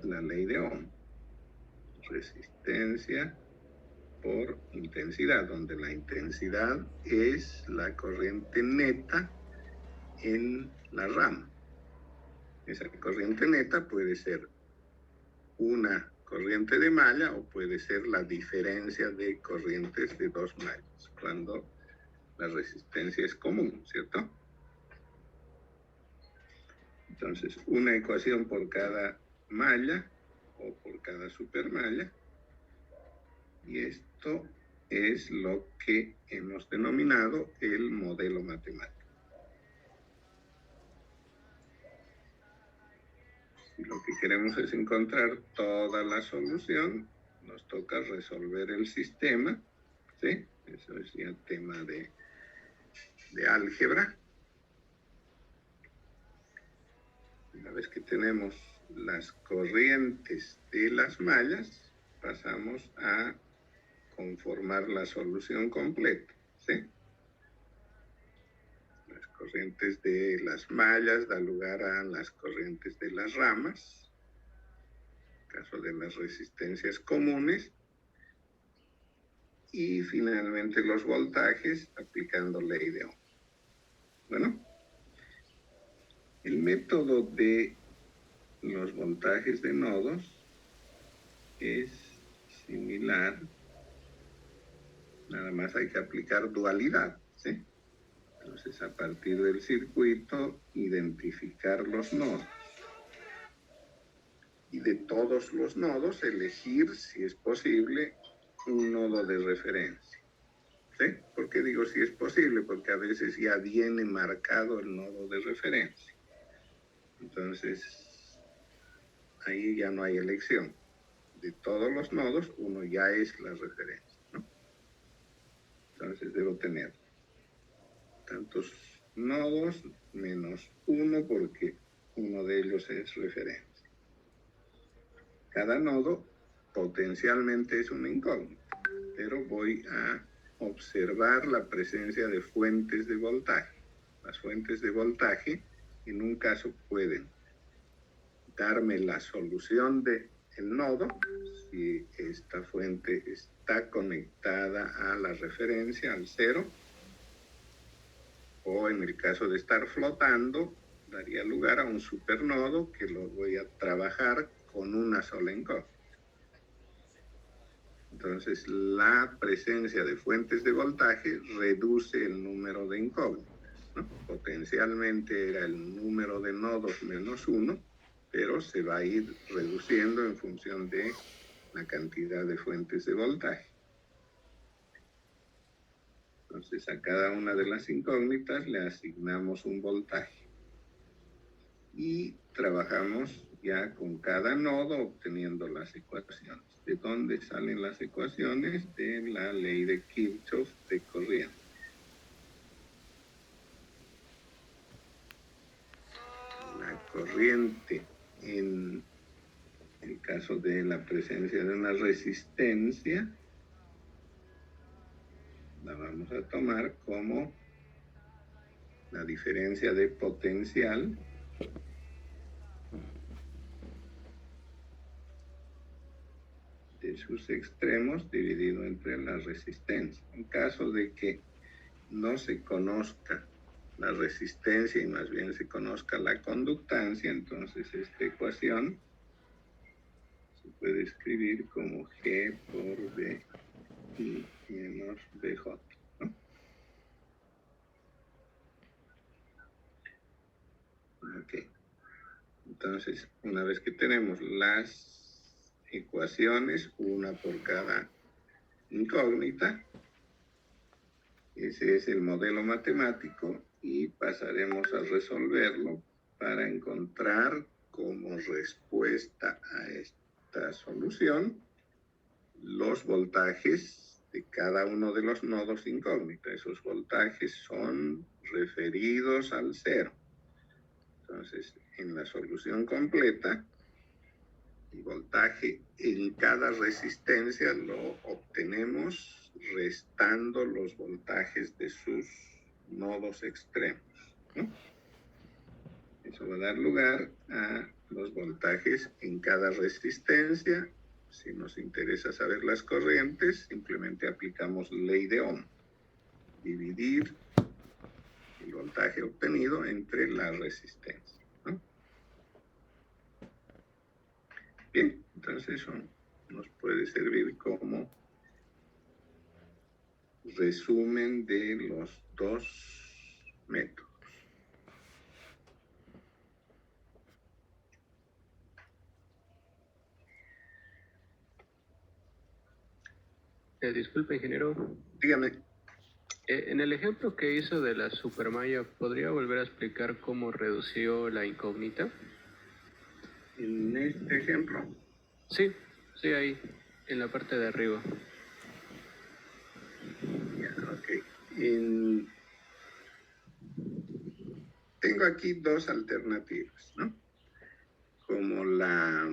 la ley de Ohm. Resistencia por intensidad, donde la intensidad es la corriente neta en la rama. Esa corriente neta puede ser una corriente de malla o puede ser la diferencia de corrientes de dos mallas, cuando la resistencia es común, ¿cierto? Entonces, una ecuación por cada malla o por cada supermalla. Y esto es lo que hemos denominado el modelo matemático. Si lo que queremos es encontrar toda la solución, nos toca resolver el sistema, ¿sí? Eso es ya tema de álgebra. Una vez que tenemos las corrientes de las mallas, pasamos a conformar la solución completa, ¿sí? Las corrientes de las mallas dan lugar a las corrientes de las ramas, en caso de las resistencias comunes, y finalmente los voltajes aplicando ley de Ohm. Bueno, el método de los voltajes de nodos es similar. Nada más hay que aplicar dualidad, ¿sí? Entonces, a partir del circuito, identificar los nodos. Y de todos los nodos, elegir, si es posible, un nodo de referencia. ¿Sí? ¿Por qué digo si es posible? Porque a veces ya viene marcado el nodo de referencia. Entonces, ahí ya no hay elección. De todos los nodos, uno ya es la referencia, ¿no? Entonces debo tener tantos nodos menos uno porque uno de ellos es referencia. Cada nodo potencialmente es una incógnita, pero voy a observar la presencia de fuentes de voltaje. Las fuentes de voltaje en un caso pueden darme la solución del nodo si esta fuente está conectada a la referencia, al cero, o en el caso de estar flotando, daría lugar a un supernodo que lo voy a trabajar con una sola incógnita. Entonces, la presencia de fuentes de voltaje reduce el número de incógnitas, ¿no? Potencialmente era el número de nodos menos uno, pero se va a ir reduciendo en función de la cantidad de fuentes de voltaje. Entonces, a cada una de las incógnitas le asignamos un voltaje. Y trabajamos ya con cada nodo obteniendo las ecuaciones. ¿De dónde salen las ecuaciones? De la ley de Kirchhoff de corriente. La corriente en el caso de la presencia de una resistencia la vamos a tomar como la diferencia de potencial de sus extremos dividido entre la resistencia. En caso de que no se conozca la resistencia y más bien se conozca la conductancia, entonces esta ecuación se puede escribir como G por B y menos BJ, ¿no? Ok. Entonces, una vez que tenemos las ecuaciones, una por cada incógnita, ese es el modelo matemático y pasaremos a resolverlo para encontrar como respuesta a esta solución los voltajes de cada uno de los nodos incógnitos. Esos voltajes son referidos al cero. Entonces, en la solución completa, el voltaje en cada resistencia lo obtenemos restando los voltajes de sus nodos extremos, ¿no? Eso va a dar lugar a los voltajes en cada resistencia. Si nos interesa saber las corrientes, simplemente aplicamos ley de Ohm. Dividir el voltaje obtenido entre la resistencia, ¿no? Bien, entonces eso nos puede servir como resumen de los dos métodos. Disculpe, ingeniero. Dígame. En el ejemplo que hizo de la supermalla, ¿podría volver a explicar cómo redució la incógnita? En este ejemplo. Sí, ahí, en la parte de arriba. Ya, ok. Tengo aquí dos alternativas, ¿no? Como la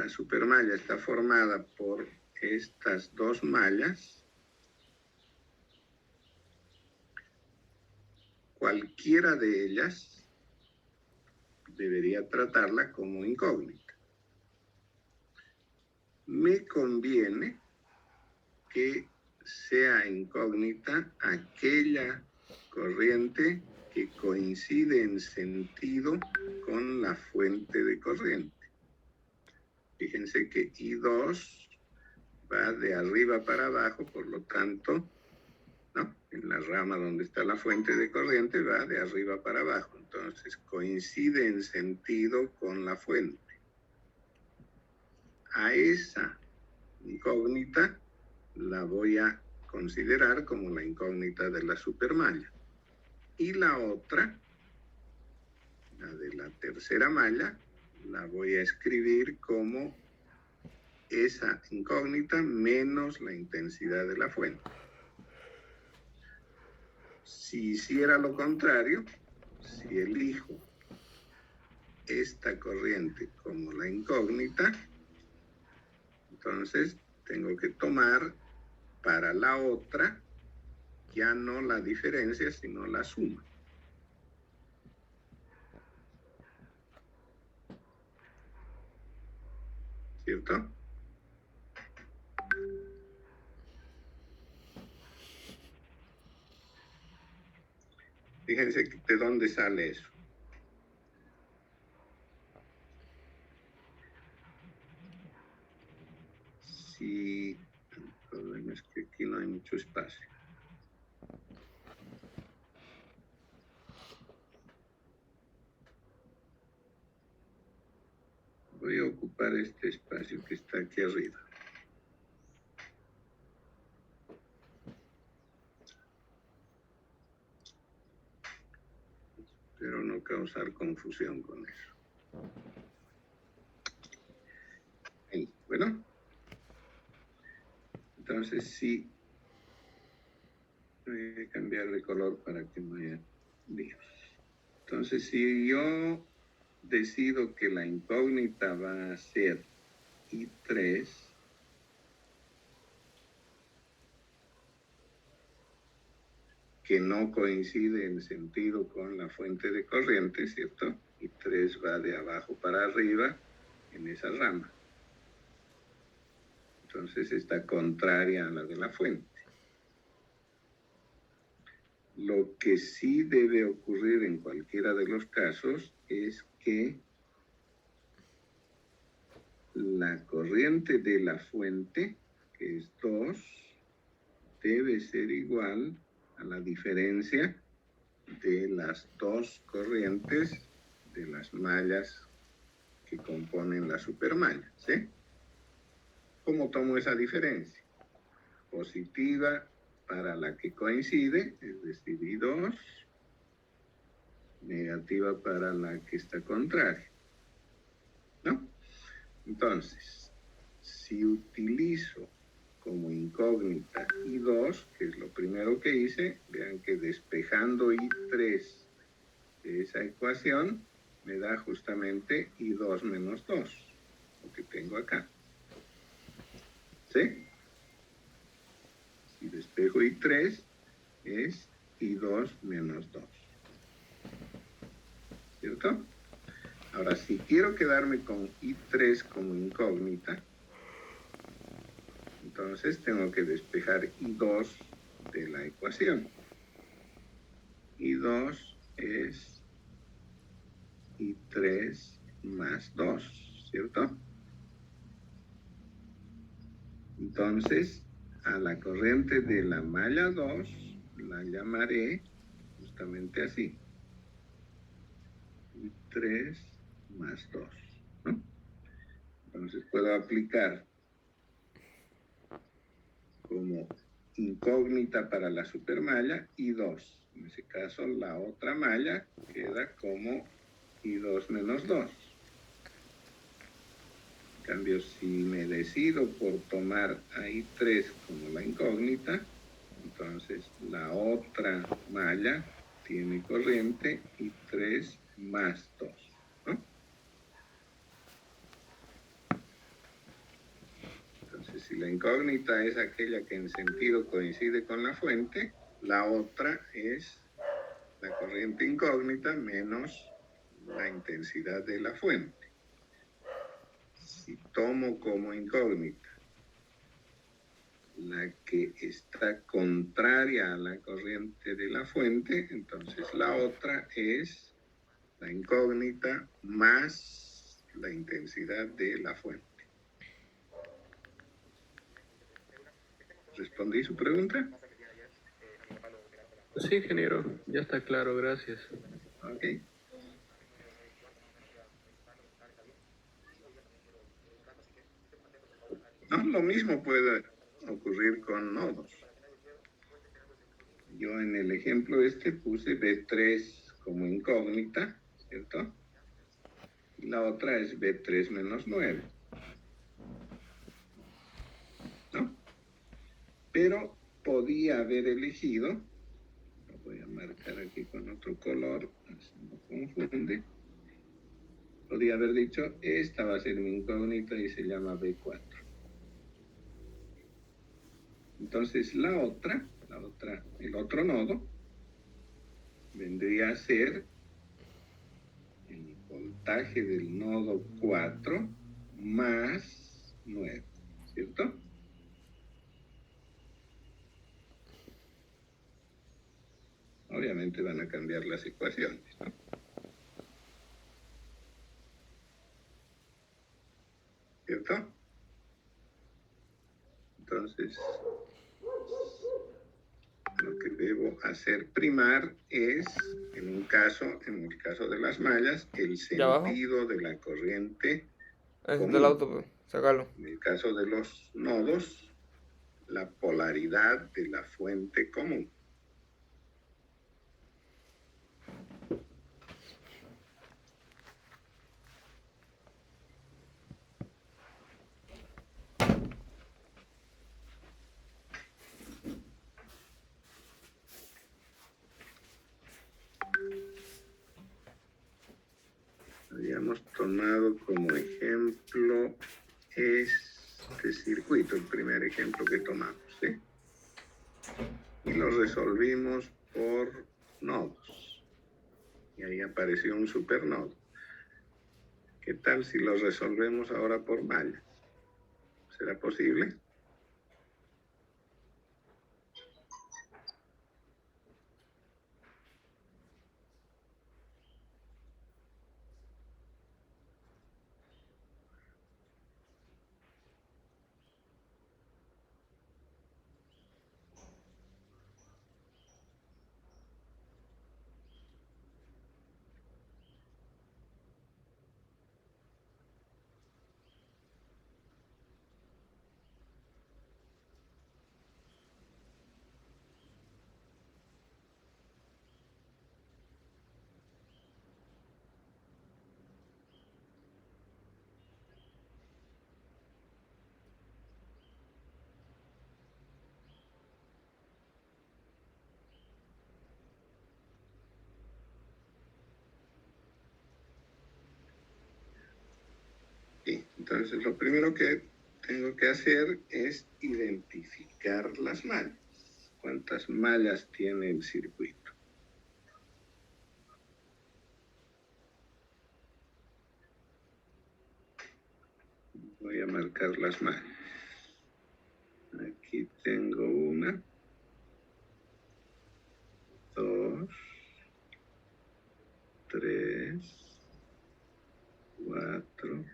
supermalla está formada por estas dos mallas, cualquiera de ellas debería tratarla como incógnita. Me conviene que sea incógnita aquella corriente que coincide en sentido con la fuente de corriente. Fíjense que I2 va de arriba para abajo, por lo tanto, ¿no? En la rama donde está la fuente de corriente va de arriba para abajo. Entonces coincide en sentido con la fuente. A esa incógnita la voy a considerar como la incógnita de la supermalla. Y la otra, la de la tercera malla, la voy a escribir como esa incógnita menos la intensidad de la fuente. Si hiciera lo contrario, si elijo esta corriente como la incógnita, entonces tengo que tomar para la otra ya no la diferencia, sino la suma. ¿Cierto? Fíjense de dónde sale eso. Si el problema es que aquí no hay mucho espacio. Voy a ocupar este espacio que está aquí arriba. Espero no causar confusión con eso. Ahí, bueno. Entonces sí, voy a cambiar de color para que no haya líos. Entonces si yo decido que la incógnita va a ser I3, que no coincide en sentido con la fuente de corriente, ¿cierto? I3 va de abajo para arriba en esa rama. Entonces está contraria a la de la fuente. Lo que sí debe ocurrir en cualquiera de los casos es que la corriente de la fuente, que es 2, debe ser igual a la diferencia de las dos corrientes de las mallas que componen la supermalla, ¿sí? ¿Cómo tomo esa diferencia? Positiva para la que coincide, es decir, I2, negativa para la que está contraria, ¿no? Entonces, si utilizo como incógnita I2, que es lo primero que hice, vean que despejando I3 de esa ecuación, me da justamente I2 menos 2, lo que tengo acá. ¿Sí? Si despejo I3, es I2 menos 2. ¿Cierto? Ahora, si quiero quedarme con I3 como incógnita, entonces tengo que despejar I2 de la ecuación. I2 es I3 más 2, ¿cierto? Entonces, a la corriente de la malla 2 la llamaré justamente así. I3 más 2, ¿no? Entonces puedo aplicar como incógnita para la supermalla I2. En ese caso, la otra malla queda como I2 menos 2. En cambio, si me decido por tomar a I3 como la incógnita, entonces la otra malla tiene corriente I3 más 2, ¿no? Entonces, si la incógnita es aquella que en sentido coincide con la fuente, la otra es la corriente incógnita menos la intensidad de la fuente. Si tomo como incógnita la que está contraria a la corriente de la fuente, entonces la otra es la incógnita más la intensidad de la fuente. ¿Respondí su pregunta? Sí, ingeniero, ya está claro, gracias. Ok. No, lo mismo puede ocurrir con nodos. Yo en el ejemplo este puse B3 como incógnita, ¿cierto? Y la otra es B3 menos 9, ¿no? Pero podía haber elegido, lo voy a marcar aquí con otro color, así no confunde. Podía haber dicho, esta va a ser mi incógnita y se llama B4. Entonces el otro nodo, vendría a ser el voltaje del nodo 4 más 9, ¿cierto? Obviamente van a cambiar las ecuaciones, ¿no? ¿Cierto? Entonces, lo que debo hacer primar es, en el caso de las mallas, el sentido de la corriente Es del auto, pues, sácalo. En el caso de los nodos, la polaridad de la fuente común. Habíamos tomado como ejemplo este circuito, el primer ejemplo que tomamos, ¿sí? Y lo resolvimos por nodos. Y ahí apareció un supernodo. ¿Qué tal si lo resolvemos ahora por mallas? ¿Será posible? Entonces, lo primero que tengo que hacer es identificar las mallas. ¿Cuántas mallas tiene el circuito? Voy a marcar las mallas. Aquí tengo 1, 2, 3, 4,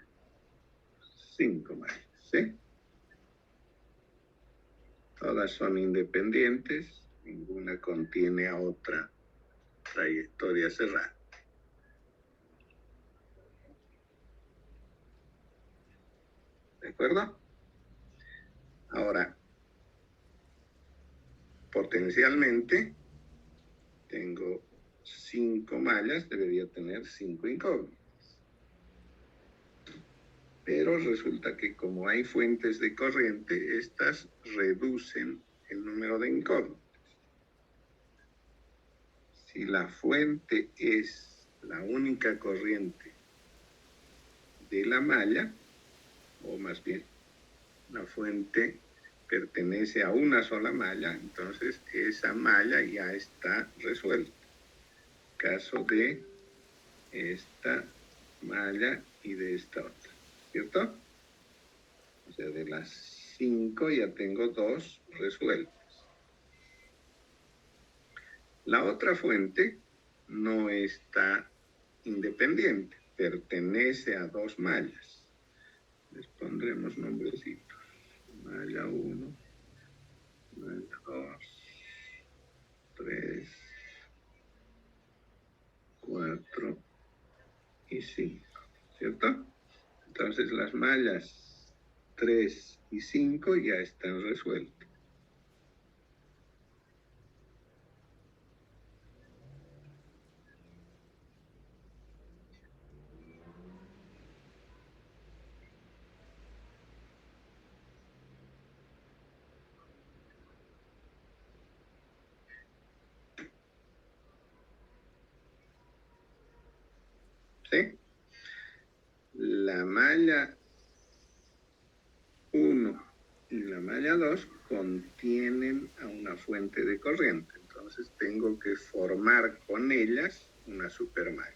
5 mallas, ¿sí? Todas son independientes, ninguna contiene a otra trayectoria cerrada. ¿De acuerdo? Ahora, potencialmente, tengo 5 mallas, debería tener 5 incógnitas. Pero resulta que como hay fuentes de corriente, estas reducen el número de incógnitas. Si la fuente es la única corriente de la malla, o más bien, la fuente pertenece a una sola malla, entonces esa malla ya está resuelta. Caso de esta malla y de esta otra, ¿cierto? O sea, de las 5 ya tengo 2 resueltas. La otra fuente no está independiente, pertenece a 2 mallas. Les pondremos nombrecitos. Malla 1, malla 2, 3, 4 y 5, ¿cierto? Entonces las mallas 3 y 5 ya están resueltas. ¿Sí? La malla 1 y la malla 2 contienen a una fuente de corriente. Entonces tengo que formar con ellas una supermalla.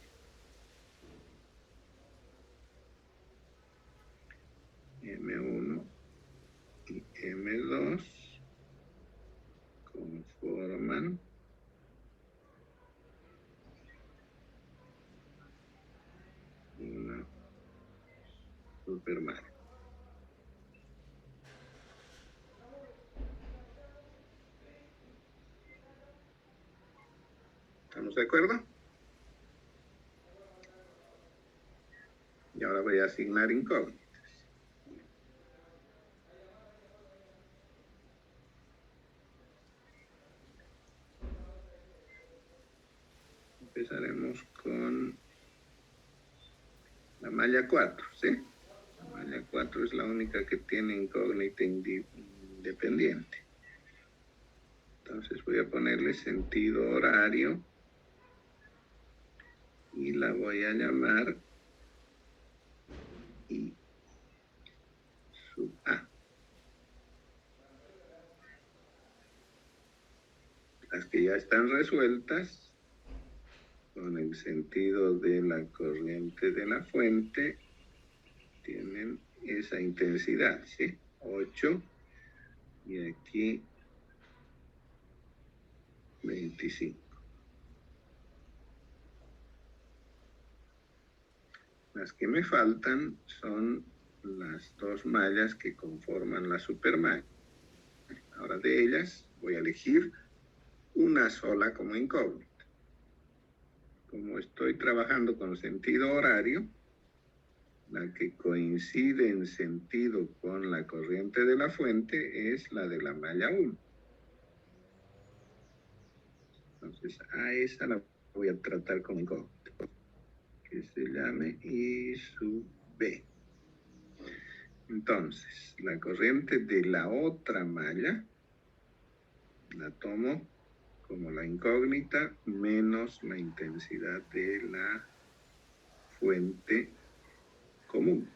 M1 y M2 conforman una supermalla. ¿Estamos de acuerdo? Y ahora voy a asignar incógnitas. Empezaremos con la malla 4, ¿sí? La malla 4 es la única que tiene incógnita independiente. Entonces voy a ponerle sentido horario y la voy a llamar I sub A. Las que ya están resueltas con el sentido de la corriente de la fuente tienen esa intensidad, ¿sí? 8 y aquí 25. Las que me faltan son las 2 mallas que conforman la supermalla. Ahora de ellas voy a elegir una sola como incógnita. Como estoy trabajando con sentido horario, la que coincide en sentido con la corriente de la fuente es la de la malla 1. Entonces a esa la voy a tratar con incógnita, que se llame I sub B. Entonces, la corriente de la otra malla la tomo como la incógnita menos la intensidad de la fuente común.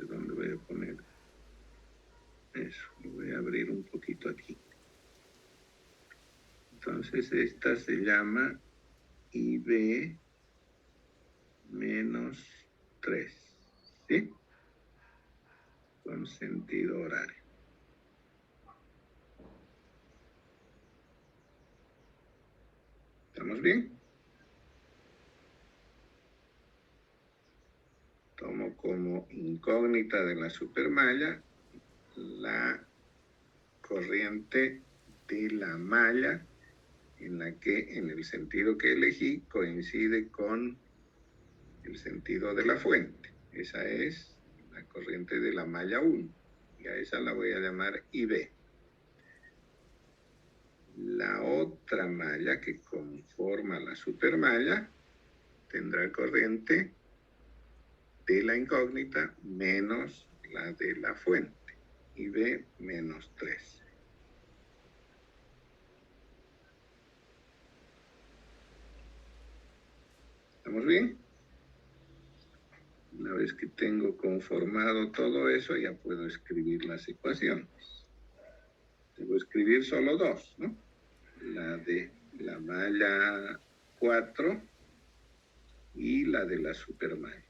sé dónde voy a poner eso. Lo voy a abrir un poquito aquí. Entonces esta se llama IB menos 3, ¿sí? Con sentido horario. ¿Estamos bien? Tomo como incógnita de la supermalla la corriente de la malla en la que en el sentido que elegí coincide con el sentido de la fuente. Esa es la corriente de la malla 1 y a esa la voy a llamar IB. La otra malla que conforma la supermalla tendrá corriente de la incógnita menos la de la fuente, IB menos 3. ¿Estamos bien? Una vez que tengo conformado todo eso, ya puedo escribir las ecuaciones. Debo escribir solo dos, ¿no? La de la malla 4 y la de la supermalla.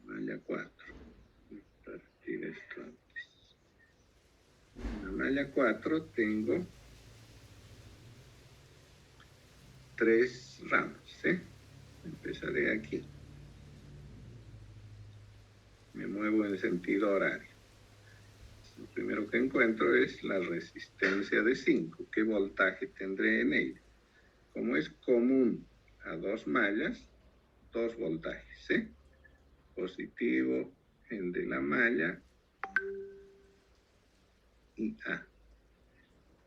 Malla 4. Partir esto antes. En la malla 4 tengo 3 ramas, ¿eh? Empezaré aquí. Me muevo en sentido horario. Lo primero que encuentro es la resistencia de 5. ¿Qué voltaje tendré en ella? Como es común a 2 mallas, 2 voltajes, ¿eh? Positivo, el de la malla, y A.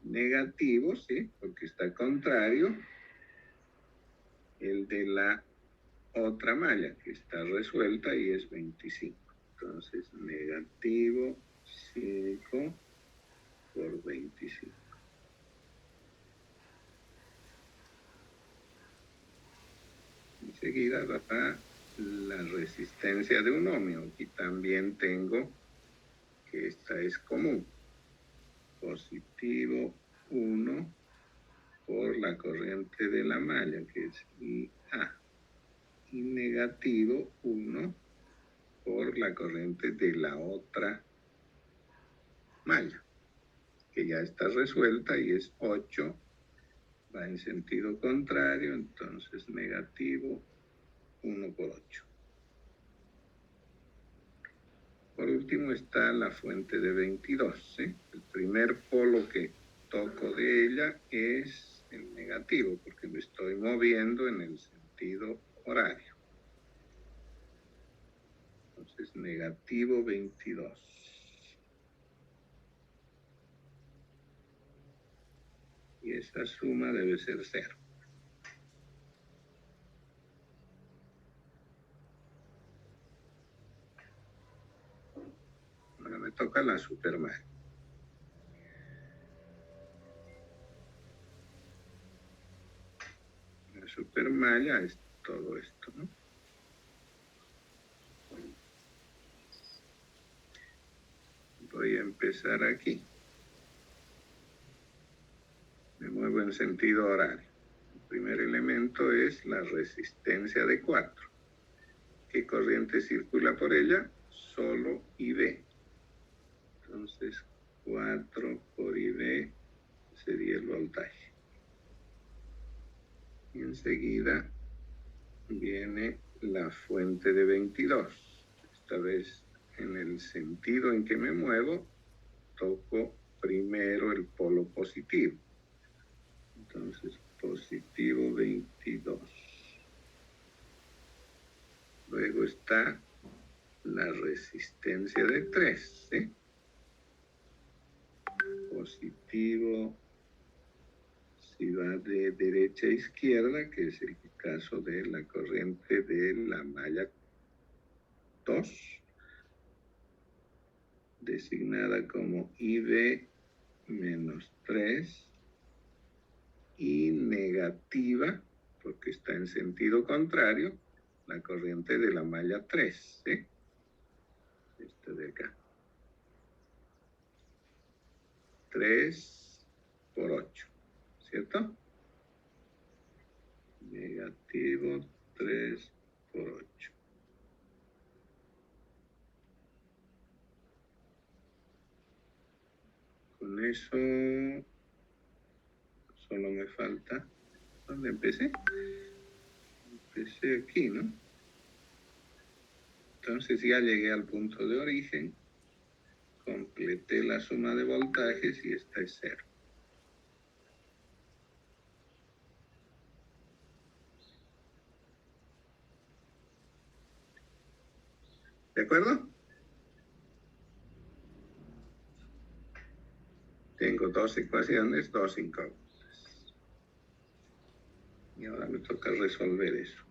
Negativo, ¿sí? Porque está contrario, el de la otra malla, que está resuelta y es 25. Entonces, negativo 5 por 25. Enseguida va la resistencia de un ohmio. Aquí también tengo que esta es común. Positivo 1 por la corriente de la malla, que es IA. Y negativo 1 por la corriente de la otra malla, que ya está resuelta y es 8, va en sentido contrario, entonces negativo 1 por 8. Por último está la fuente de 22, ¿sí? El primer polo que toco de ella es el negativo, porque me estoy moviendo en el sentido horario. Entonces, negativo 22. Y esa suma debe ser 0. Ahora me toca la supermalla. La supermalla es todo esto, ¿no? Voy a empezar aquí. Me muevo en sentido horario. El primer elemento es la resistencia de 4. ¿Qué corriente circula por ella? Solo IB. Entonces, 4 por IB sería el voltaje. Y enseguida viene la fuente de 22. Esta vez, en el sentido en que me muevo, toco primero el polo positivo. Entonces, positivo 22. Luego está la resistencia de 3, ¿sí? Positivo, si va de derecha a izquierda, que es el caso de la corriente de la malla 2, designada como IB menos 3, y negativa, porque está en sentido contrario, la corriente de la malla 3, ¿sí? Este de acá. 3 por 8, ¿cierto? Negativo 3 por 8. Con eso solo me falta... ¿Dónde empecé? Empecé aquí, ¿no? Entonces ya llegué al punto de origen, completé la suma de voltajes y esta es 0. ¿De acuerdo? Tengo dos ecuaciones, dos incógnitas. Y ahora me toca resolver eso.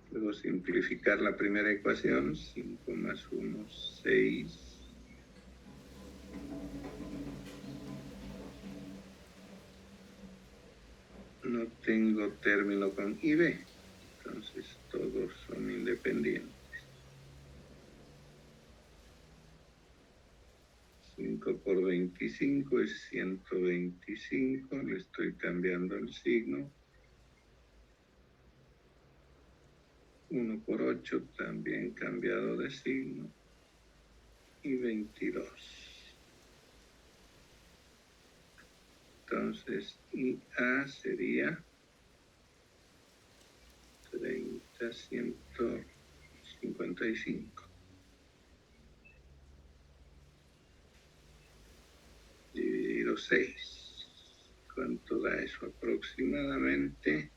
Puedo simplificar la primera ecuación, 5 más 1, 6. No tengo término con I B, entonces todos son independientes. 5 por 25 es 125, le estoy cambiando el signo. 1 por 8 también cambiado de signo. Y 22. Entonces, IA sería 30,155. Dividido 6. ¿Cuánto da eso aproximadamente?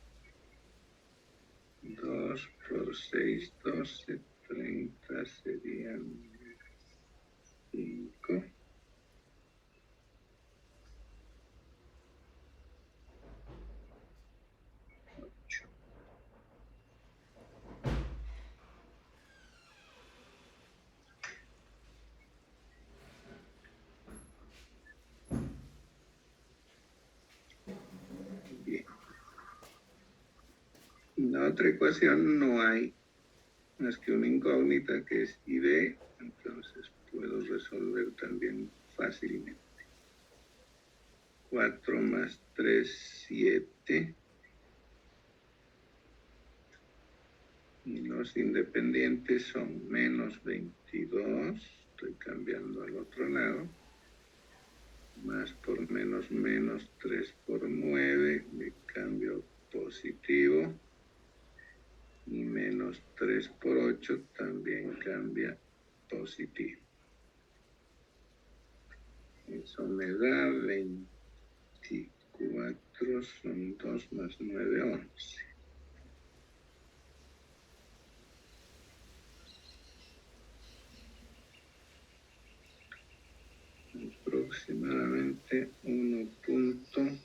2 por 6, 12, 30 serían 5. 8. Bien. En la otra ecuación no hay más que una incógnita que es ID, entonces puedo resolver también fácilmente. 4 más 3, 7. Y los independientes son menos 22. Estoy cambiando al otro lado. Más por menos, menos 3 por 9. Le cambio positivo. Y menos 3 por 8 también cambia positivo. Eso me da 24, son 2 más 9, 11. Aproximadamente 1.5.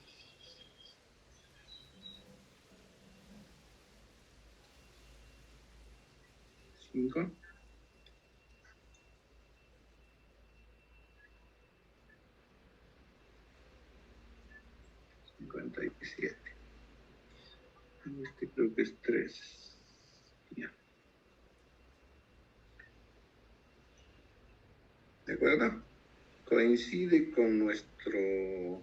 57. Este creo que es 3. Ya. ¿De acuerdo? Coincide con nuestro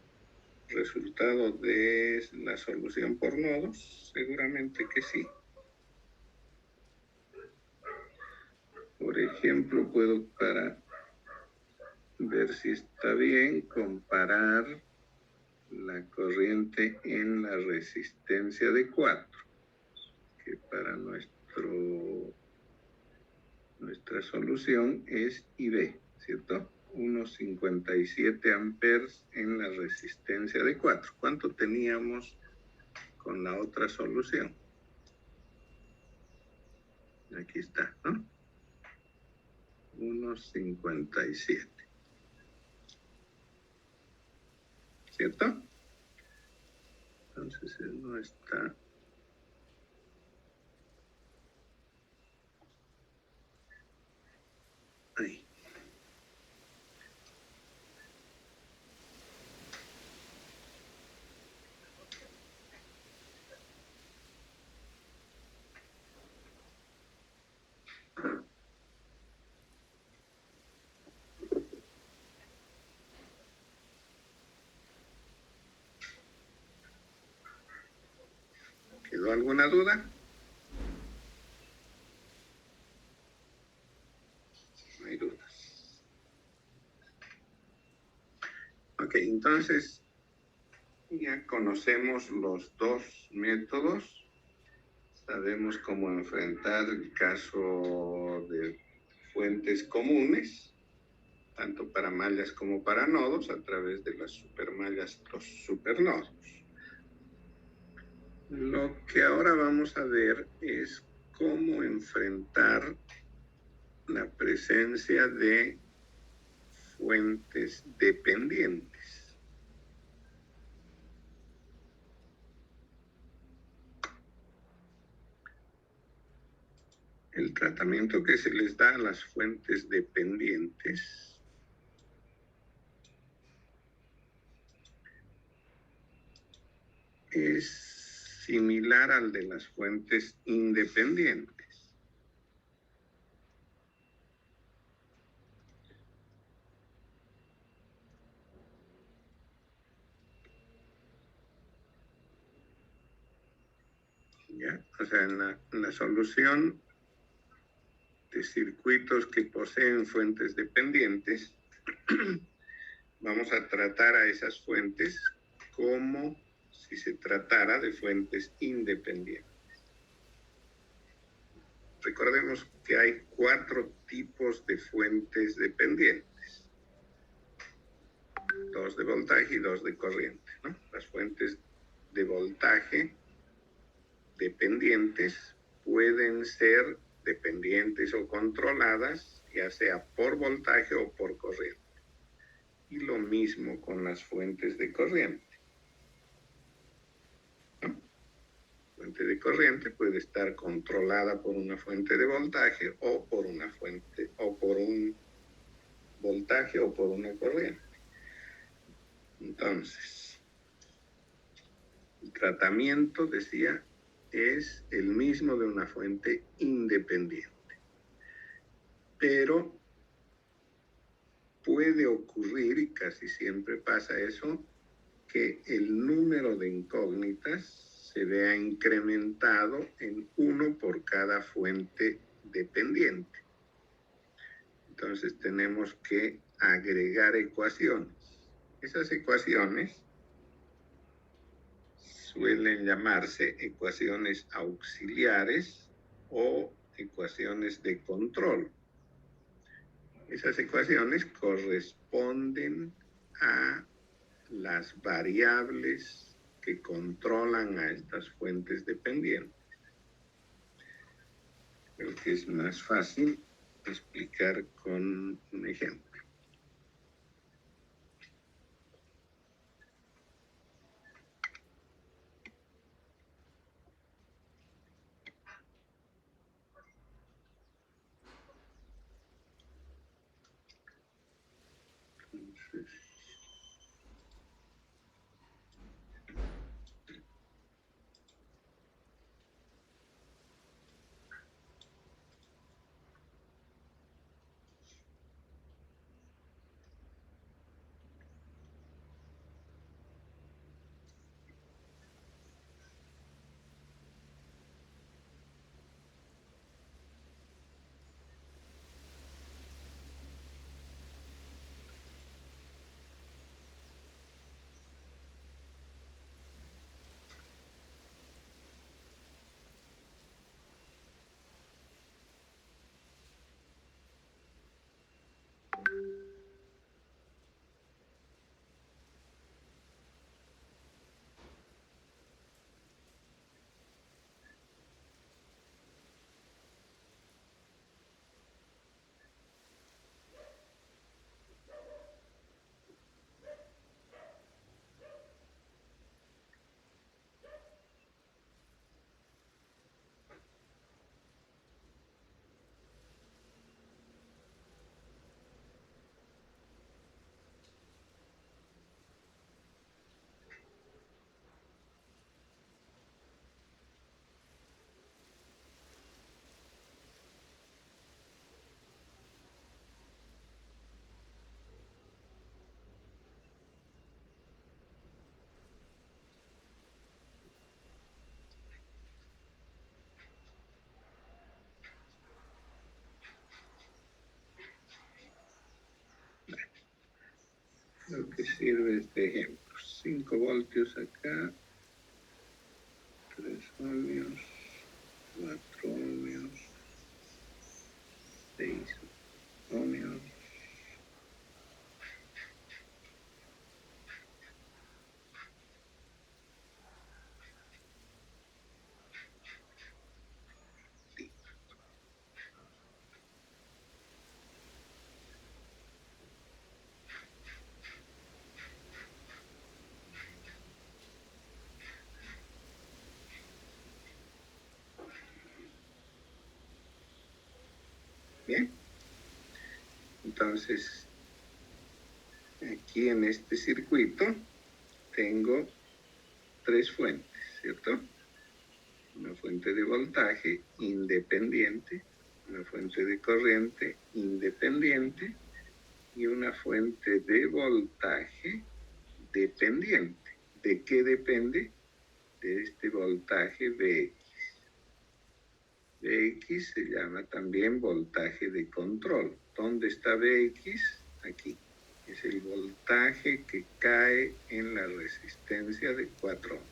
resultado de la solución por nodos. Seguramente que sí. Por ejemplo, puedo, para ver si está bien, comparar la corriente en la resistencia de 4, que para nuestra solución es IB, ¿cierto? Unos 57 amperes en la resistencia de 4. ¿Cuánto teníamos con la otra solución? Aquí está, ¿no? Unos 57. ¿Cierto? Entonces él no está. Ahí. ¿Quedó alguna duda? No hay dudas. Ok, entonces ya conocemos los dos métodos. Sabemos cómo enfrentar el caso de fuentes comunes, tanto para mallas como para nodos, a través de las supermallas, los supernodos. Lo que ahora vamos a ver es cómo enfrentar la presencia de fuentes dependientes. El tratamiento que se les da a las fuentes dependientes es similar al de las fuentes independientes. ¿Ya? O sea, en la solución de circuitos que poseen fuentes dependientes, vamos a tratar a esas fuentes como si se tratara de fuentes independientes. Recordemos que hay 4 tipos de fuentes dependientes. 2 de voltaje y 2 de corriente, ¿no? Las fuentes de voltaje dependientes pueden ser dependientes o controladas, ya sea por voltaje o por corriente. Y lo mismo con las fuentes de corriente. ¿No? Fuente de corriente puede estar controlada por una fuente de voltaje o por una fuente o por un voltaje o por una corriente. Entonces, el tratamiento, decía, es el mismo de una fuente independiente. Pero puede ocurrir, y casi siempre pasa eso, que el número de incógnitas se vea incrementado en 1 por cada fuente dependiente. Entonces tenemos que agregar ecuaciones. Esas ecuaciones suelen llamarse ecuaciones auxiliares o ecuaciones de control. Esas ecuaciones corresponden a las variables que controlan a estas fuentes dependientes. Creo que es más fácil explicar con un ejemplo. Entonces, sirve este ejemplo. 5 voltios acá, 3 ohmios, 4 ohmios, 6 ohmios. Bien, entonces aquí en este circuito tengo 3 fuentes, ¿cierto? Una fuente de voltaje independiente, una fuente de corriente independiente y una fuente de voltaje dependiente. ¿De qué depende? De este voltaje Vx. Vx se llama también voltaje de control. ¿Dónde está Vx? Aquí. Es el voltaje que cae en la resistencia de 4 ohms.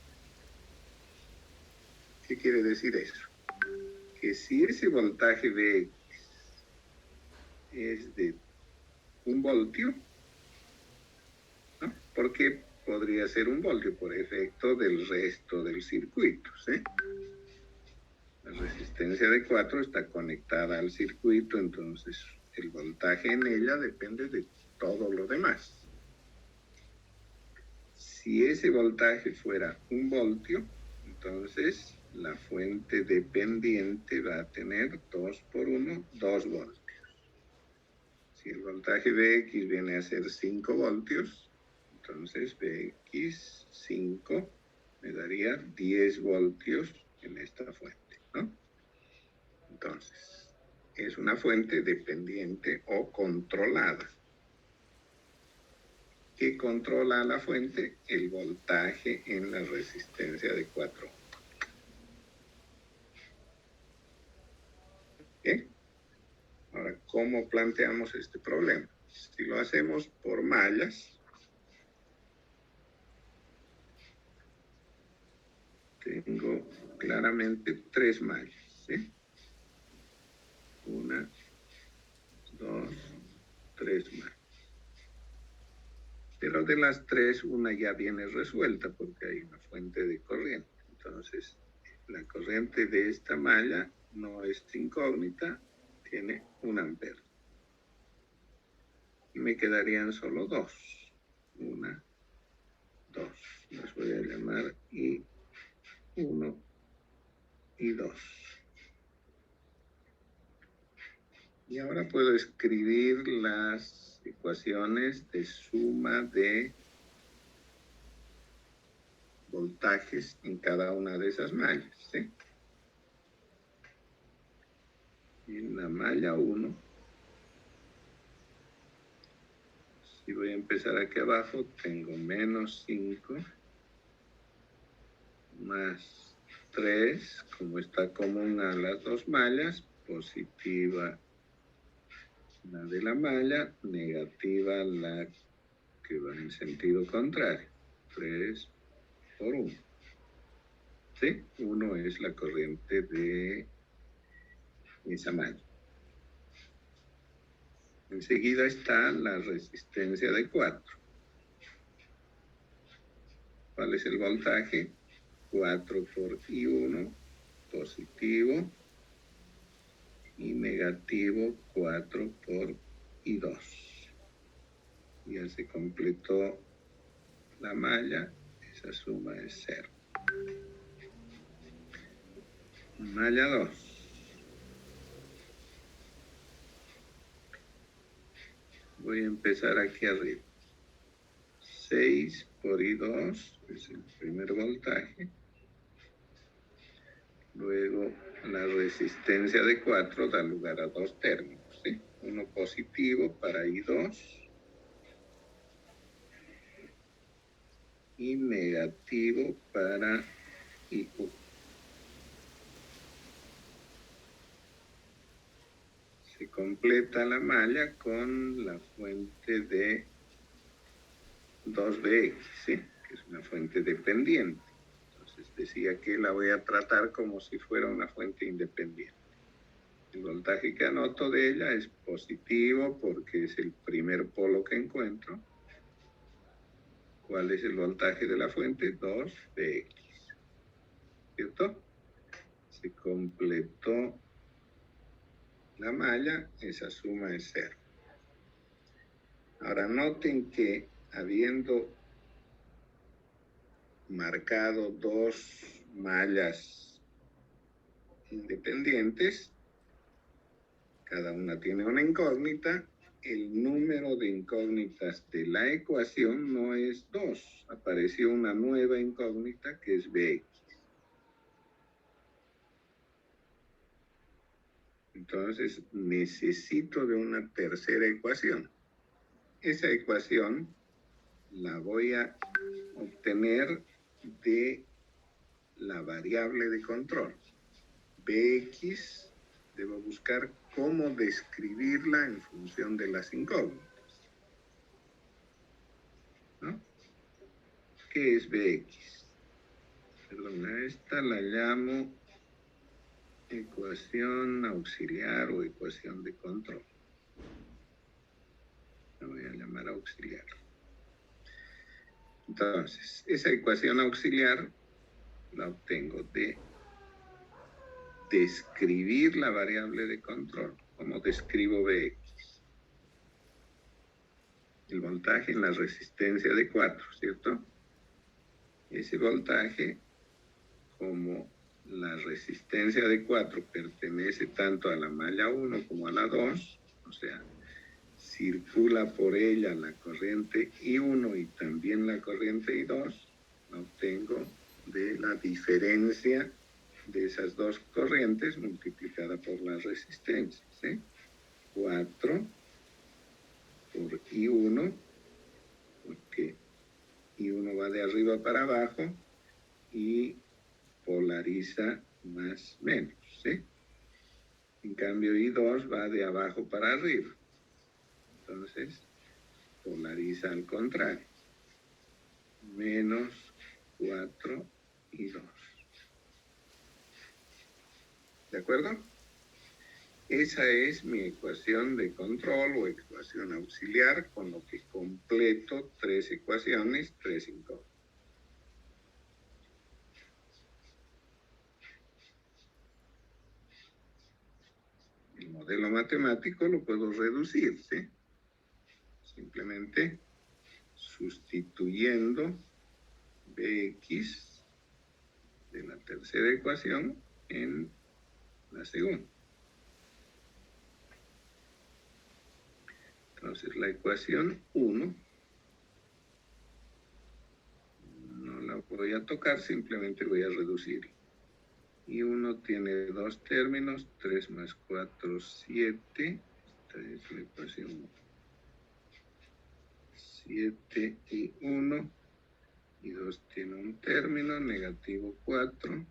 ¿Qué quiere decir eso? Que si ese voltaje Vx es de 1 voltio, ¿no? Porque podría ser 1 voltio por efecto del resto del circuito, ¿sí? La resistencia de 4 está conectada al circuito, entonces el voltaje en ella depende de todo lo demás. Si ese voltaje fuera 1 voltio, entonces la fuente dependiente va a tener 2 por 1, 2 voltios. Si el voltaje Vx viene a ser 5 voltios, entonces Vx 5 me daría 10 voltios en esta fuente, ¿no? Entonces, es una fuente dependiente o controlada. ¿Qué controla a la fuente? El voltaje en la resistencia de 4 ohms. ¿Bien? Ahora, ¿cómo planteamos este problema? Si lo hacemos por mallas, tengo claramente 3 mallas, ¿sí? 1, 2, 3 mallas. Pero de las 3, una ya viene resuelta porque hay una fuente de corriente. Entonces, la corriente de esta malla no es incógnita, tiene 1 ampere. Y me quedarían solo 2. 1, 2. Las voy a llamar I1 y 2. Y ahora puedo escribir las ecuaciones de suma de voltajes en cada una de esas mallas, ¿sí? En la malla 1, si voy a empezar aquí abajo, tengo menos 5 más 3, como está común a las 2 mallas, positiva la de la malla, negativa la que va en sentido contrario. 3 por 1. ¿Sí? 1 es la corriente de esa malla. Enseguida está la resistencia de 4. ¿Cuál es el voltaje? 4 por I1, positivo, y negativo 4 por I2. Ya se completó la malla, esa suma es 0. Malla 2. Voy a empezar aquí arriba. 6 por I2 es el primer voltaje. Luego la resistencia de 4 da lugar a 2 términos, ¿sí? Uno positivo para I2 y negativo para I1. Se completa la malla con la fuente de 2bx, ¿sí? Que es una fuente dependiente. Entonces decía que la voy a tratar como si fuera una fuente independiente. El voltaje que anoto de ella es positivo porque es el primer polo que encuentro. ¿Cuál es el voltaje de la fuente? 2bx. ¿Cierto? Se completó la malla, esa suma es 0. Ahora noten que habiendo marcado dos mallas independientes, cada una tiene una incógnita, el número de incógnitas de la ecuación no es 2, apareció una nueva incógnita que es bx. Entonces necesito de una tercera ecuación. Esa ecuación la voy a obtener de la variable de control. Bx, debo buscar cómo describirla en función de las incógnitas, ¿no? ¿Qué es Bx? Perdón, a esta la llamo ecuación auxiliar o ecuación de control. La voy a llamar auxiliar. Entonces, esa ecuación auxiliar la obtengo de describir la variable de control. ¿Cómo describo Bx? El voltaje en la resistencia de 4, ¿cierto? Ese voltaje, como la resistencia de 4 pertenece tanto a la malla 1 como a la 2, o sea, circula por ella la corriente I1 y también la corriente I2, la obtengo de la diferencia de esas dos corrientes multiplicada por la resistencia, ¿sí? 4 por I1, porque I1 va de arriba para abajo y polariza más menos, ¿sí? En cambio I2 va de abajo para arriba, entonces polariza al contrario, menos 4 I2. ¿De acuerdo? Esa es mi ecuación de control o ecuación auxiliar, con lo que completo 3 ecuaciones, 3 incógnitas. El modelo matemático lo puedo reducir, ¿sí? Simplemente sustituyendo Bx de la tercera ecuación en la segunda. Entonces la ecuación 1 no la voy a tocar, simplemente voy a reducir. Y 1 tiene dos términos, 3 más 4, 7. Esta es la ecuación 1. 7 y 1. Y 2 tiene un término, negativo 4.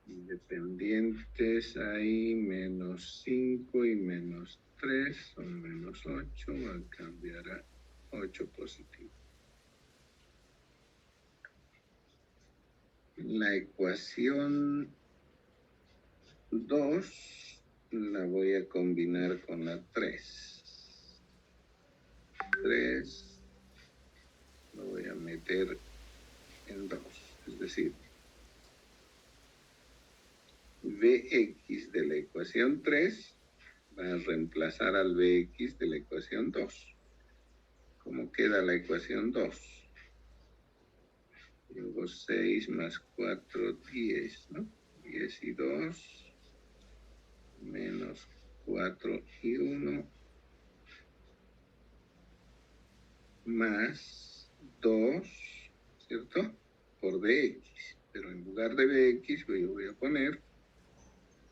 Independientes hay menos 5 y menos 3, son menos 8, va a cambiar a 8 positivo. La ecuación 2 la voy a combinar con la 3. 3 lo voy a meter en 2, es decir, Vx de la ecuación 3 va a reemplazar al Vx de la ecuación 2. ¿Cómo queda la ecuación 2? Luego 6 más 4, 10, ¿no? 10 y 2, menos 4 y 1, más 2, ¿cierto? Por Bx. Pero en lugar de Bx voy a poner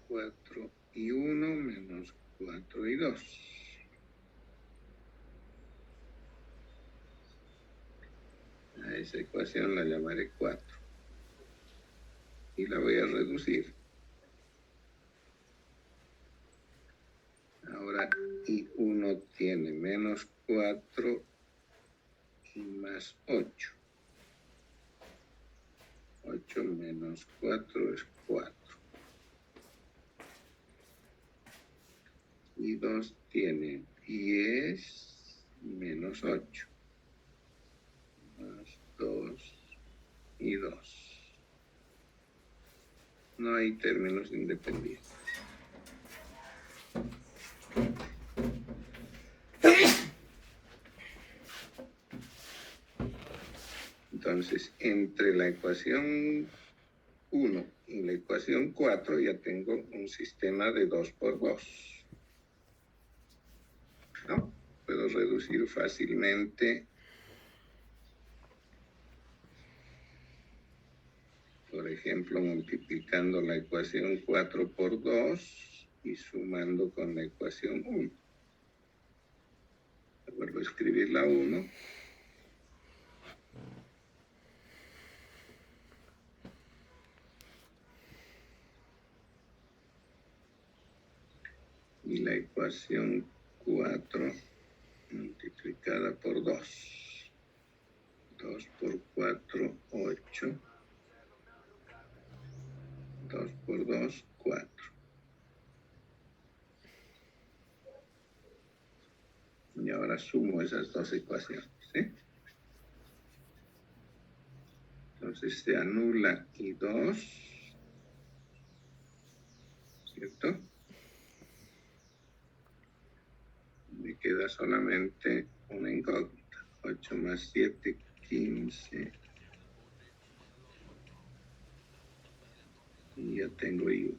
4 y 1 menos 4 y 2. A esa ecuación la llamaré 4. Y la voy a reducir. Ahora I1 tiene menos 4 más 8. 8 menos 4 es 4. Y 2 tiene 10 menos 8. Más 2 y 2. No hay términos independientes. Entonces, entre la ecuación 1 y la ecuación 4 ya tengo un sistema de 2 por 2. ¿No? Puedo reducir fácilmente, por ejemplo, multiplicando la ecuación 4 por 2 y sumando con la ecuación 1. Vuelvo a escribir la 1. Y la ecuación 4 multiplicada por 2. 2 por 4, 8. 2 por 2, 4. Y ahora sumo esas dos ecuaciones, ¿sí? Entonces se anula I2, ¿cierto? Me queda solamente una incógnita. 8 más 7, 15. Y ya tengo I1.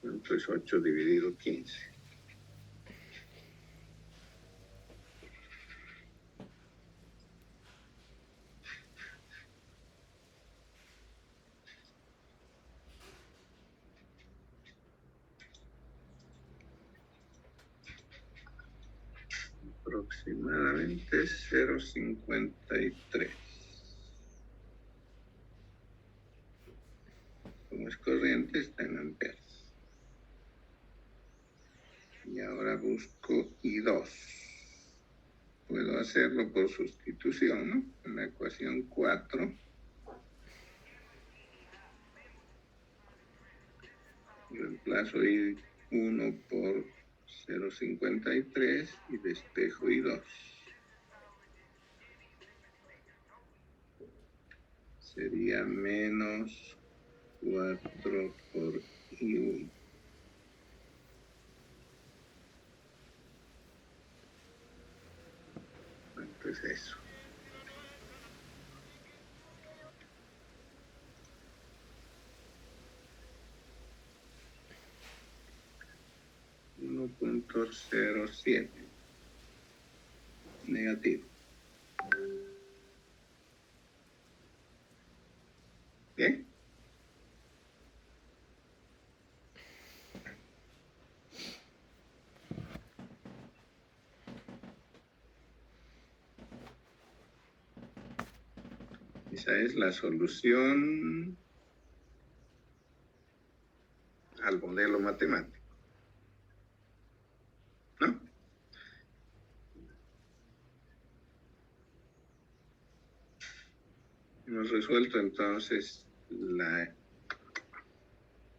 Entonces 8 dividido 15. Aproximadamente 0,53. Como es corriente, está en amperes. Y ahora busco I2. Puedo hacerlo por sustitución, ¿no? En la ecuación 4. Reemplazo I1 por 0,53 y despejo I2. Sería menos 4 por I1. Entonces eso. .07 negativo. Bien. Esa es la solución al modelo matemático, ¿no? Hemos resuelto entonces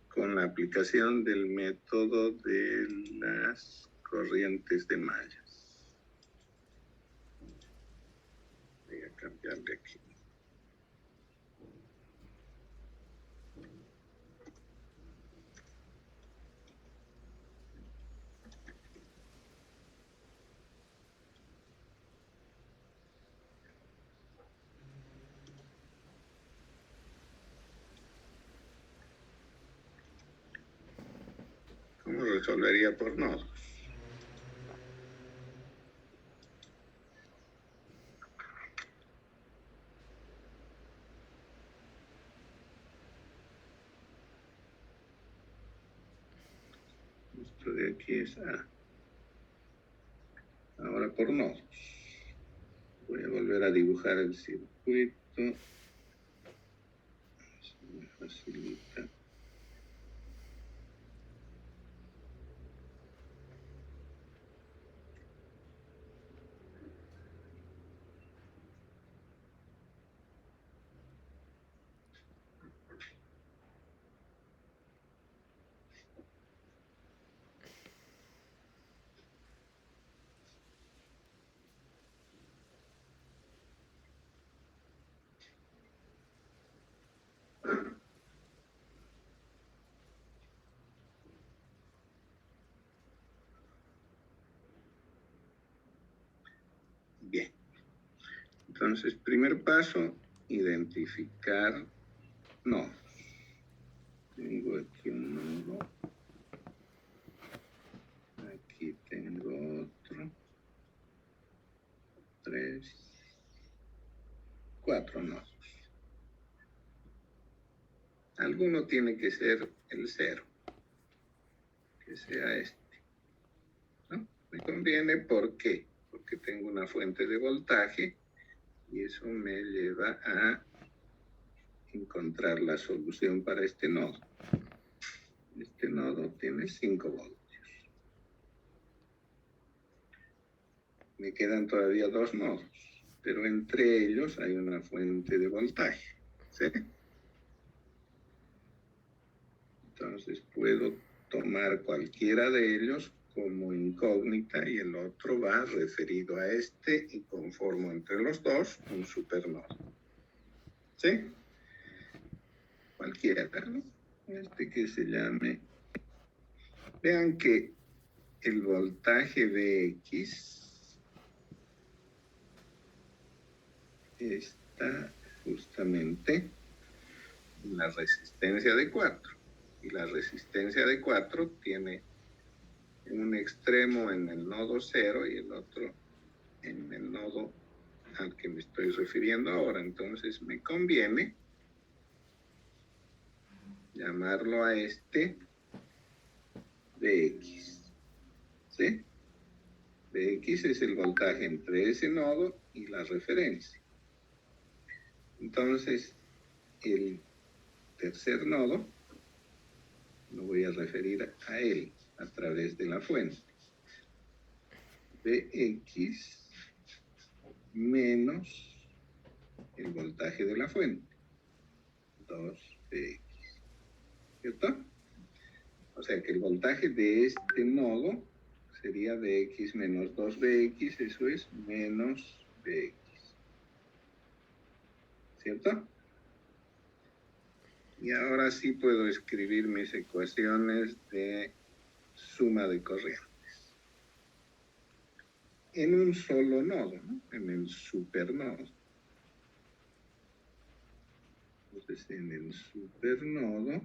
con la aplicación del método de las corrientes de mallas. Voy a cambiar de aquí. ¿Cómo resolvería por nodos? Esto de aquí es A. Ahora por nodos. Voy a volver a dibujar el circuito. Se me facilita Entonces, primer paso, identificar nodos. Tengo aquí un nodo. Aquí tengo otro. 3, 4 nodos. Alguno tiene que ser el 0, que sea este, ¿no? Me conviene, ¿por qué? Porque tengo una fuente de voltaje y eso me lleva a encontrar la solución para este nodo. Este nodo tiene 5 voltios. Me quedan todavía 2 nodos, pero entre ellos hay una fuente de voltaje, ¿sí? Entonces puedo tomar cualquiera de ellos como incógnita y el otro va referido a este y conformo entre los dos un supernodo. ¿Sí? Cualquiera, ¿no? Este que se llame. Vean que el voltaje Vx está justamente en la resistencia de 4. Y la resistencia de 4 tiene un extremo en el nodo 0 y el otro en el nodo al que me estoy refiriendo ahora. Entonces me conviene llamarlo a este Vx. ¿Sí? Vx es el voltaje entre ese nodo y la referencia. Entonces, el tercer nodo lo voy a referir a él a través de la fuente. Vx menos el voltaje de la fuente, 2Vx, ¿cierto? O sea que el voltaje de este nodo sería Vx menos 2Vx, eso es menos Vx, ¿cierto? Y ahora sí puedo escribir mis ecuaciones de suma de corrientes. En un solo nodo, ¿no? En el supernodo. Entonces, en el supernodo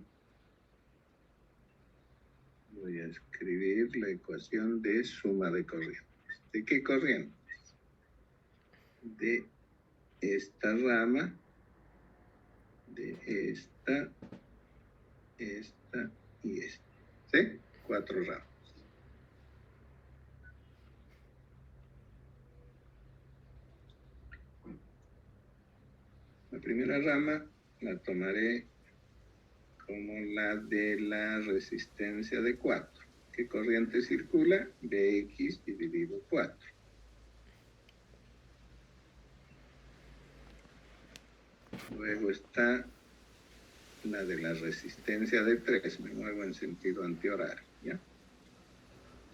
voy a escribir la ecuación de suma de corrientes. ¿De qué corrientes? De esta rama, de esta y esta. ¿Sí? 4 ramas. La primera rama la tomaré como la de la resistencia de 4. ¿Qué corriente circula? Vx dividido 4. Luego está la de la resistencia de 3, me muevo en sentido antihorario, ¿ya?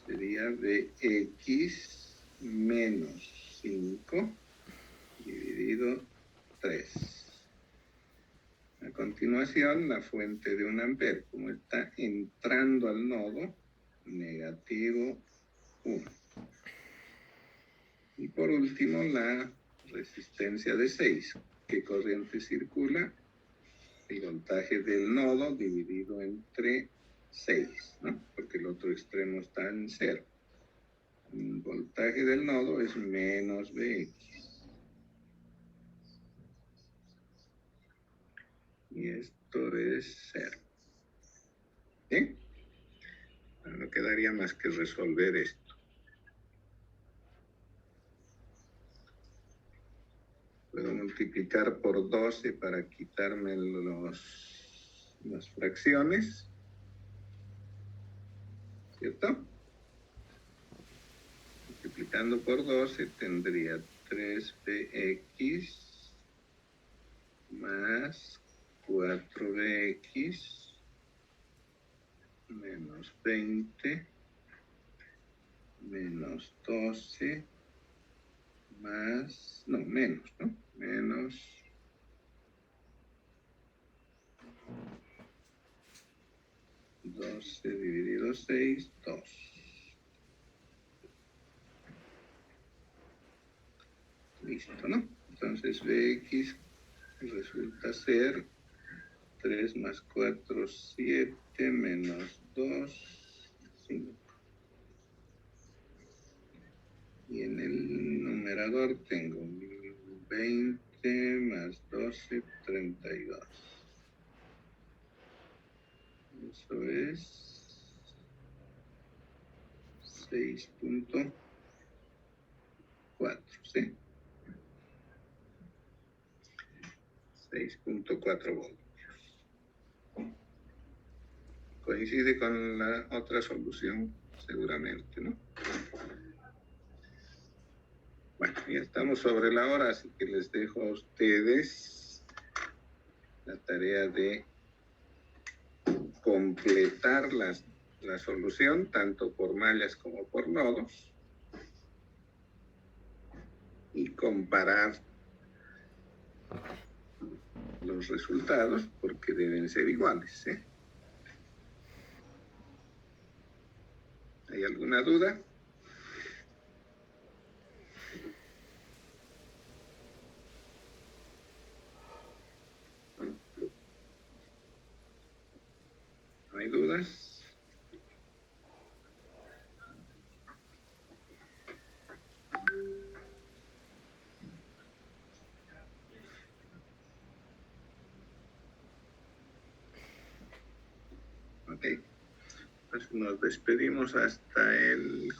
Sería Vx menos 5 dividido 3. A continuación, la fuente de 1 ampere, como está entrando al nodo, negativo 1. Y por último, la resistencia de 6. ¿Qué corriente circula? El voltaje del nodo dividido entre 6, ¿no? Porque el otro extremo está en 0. El voltaje del nodo es menos Vx. Y esto es 0. ¿Sí? No quedaría más que resolver esto. Puedo multiplicar por 12 para quitarme las fracciones. ¿Cierto? Multiplicando por 12 tendría 3Vx más 4Vx menos 20 menos 12 más, no, menos, ¿no? Menos 12 dividido 6, 2. Listo, ¿no? Entonces Bx resulta ser 3 más 4, 7, menos 2, 5. Y en el numerador tengo 20 más 12, 32. Eso es 6.4, ¿sí? 6.4 voltios. Coincide con la otra solución, seguramente, ¿no? Bueno, ya estamos sobre la hora, así que les dejo a ustedes la tarea de completar la solución, tanto por mallas como por nodos, y comparar los resultados, porque deben ser iguales, ¿eh? ¿Hay alguna duda? ¿No hay dudas? Ok. Pues nos despedimos hasta el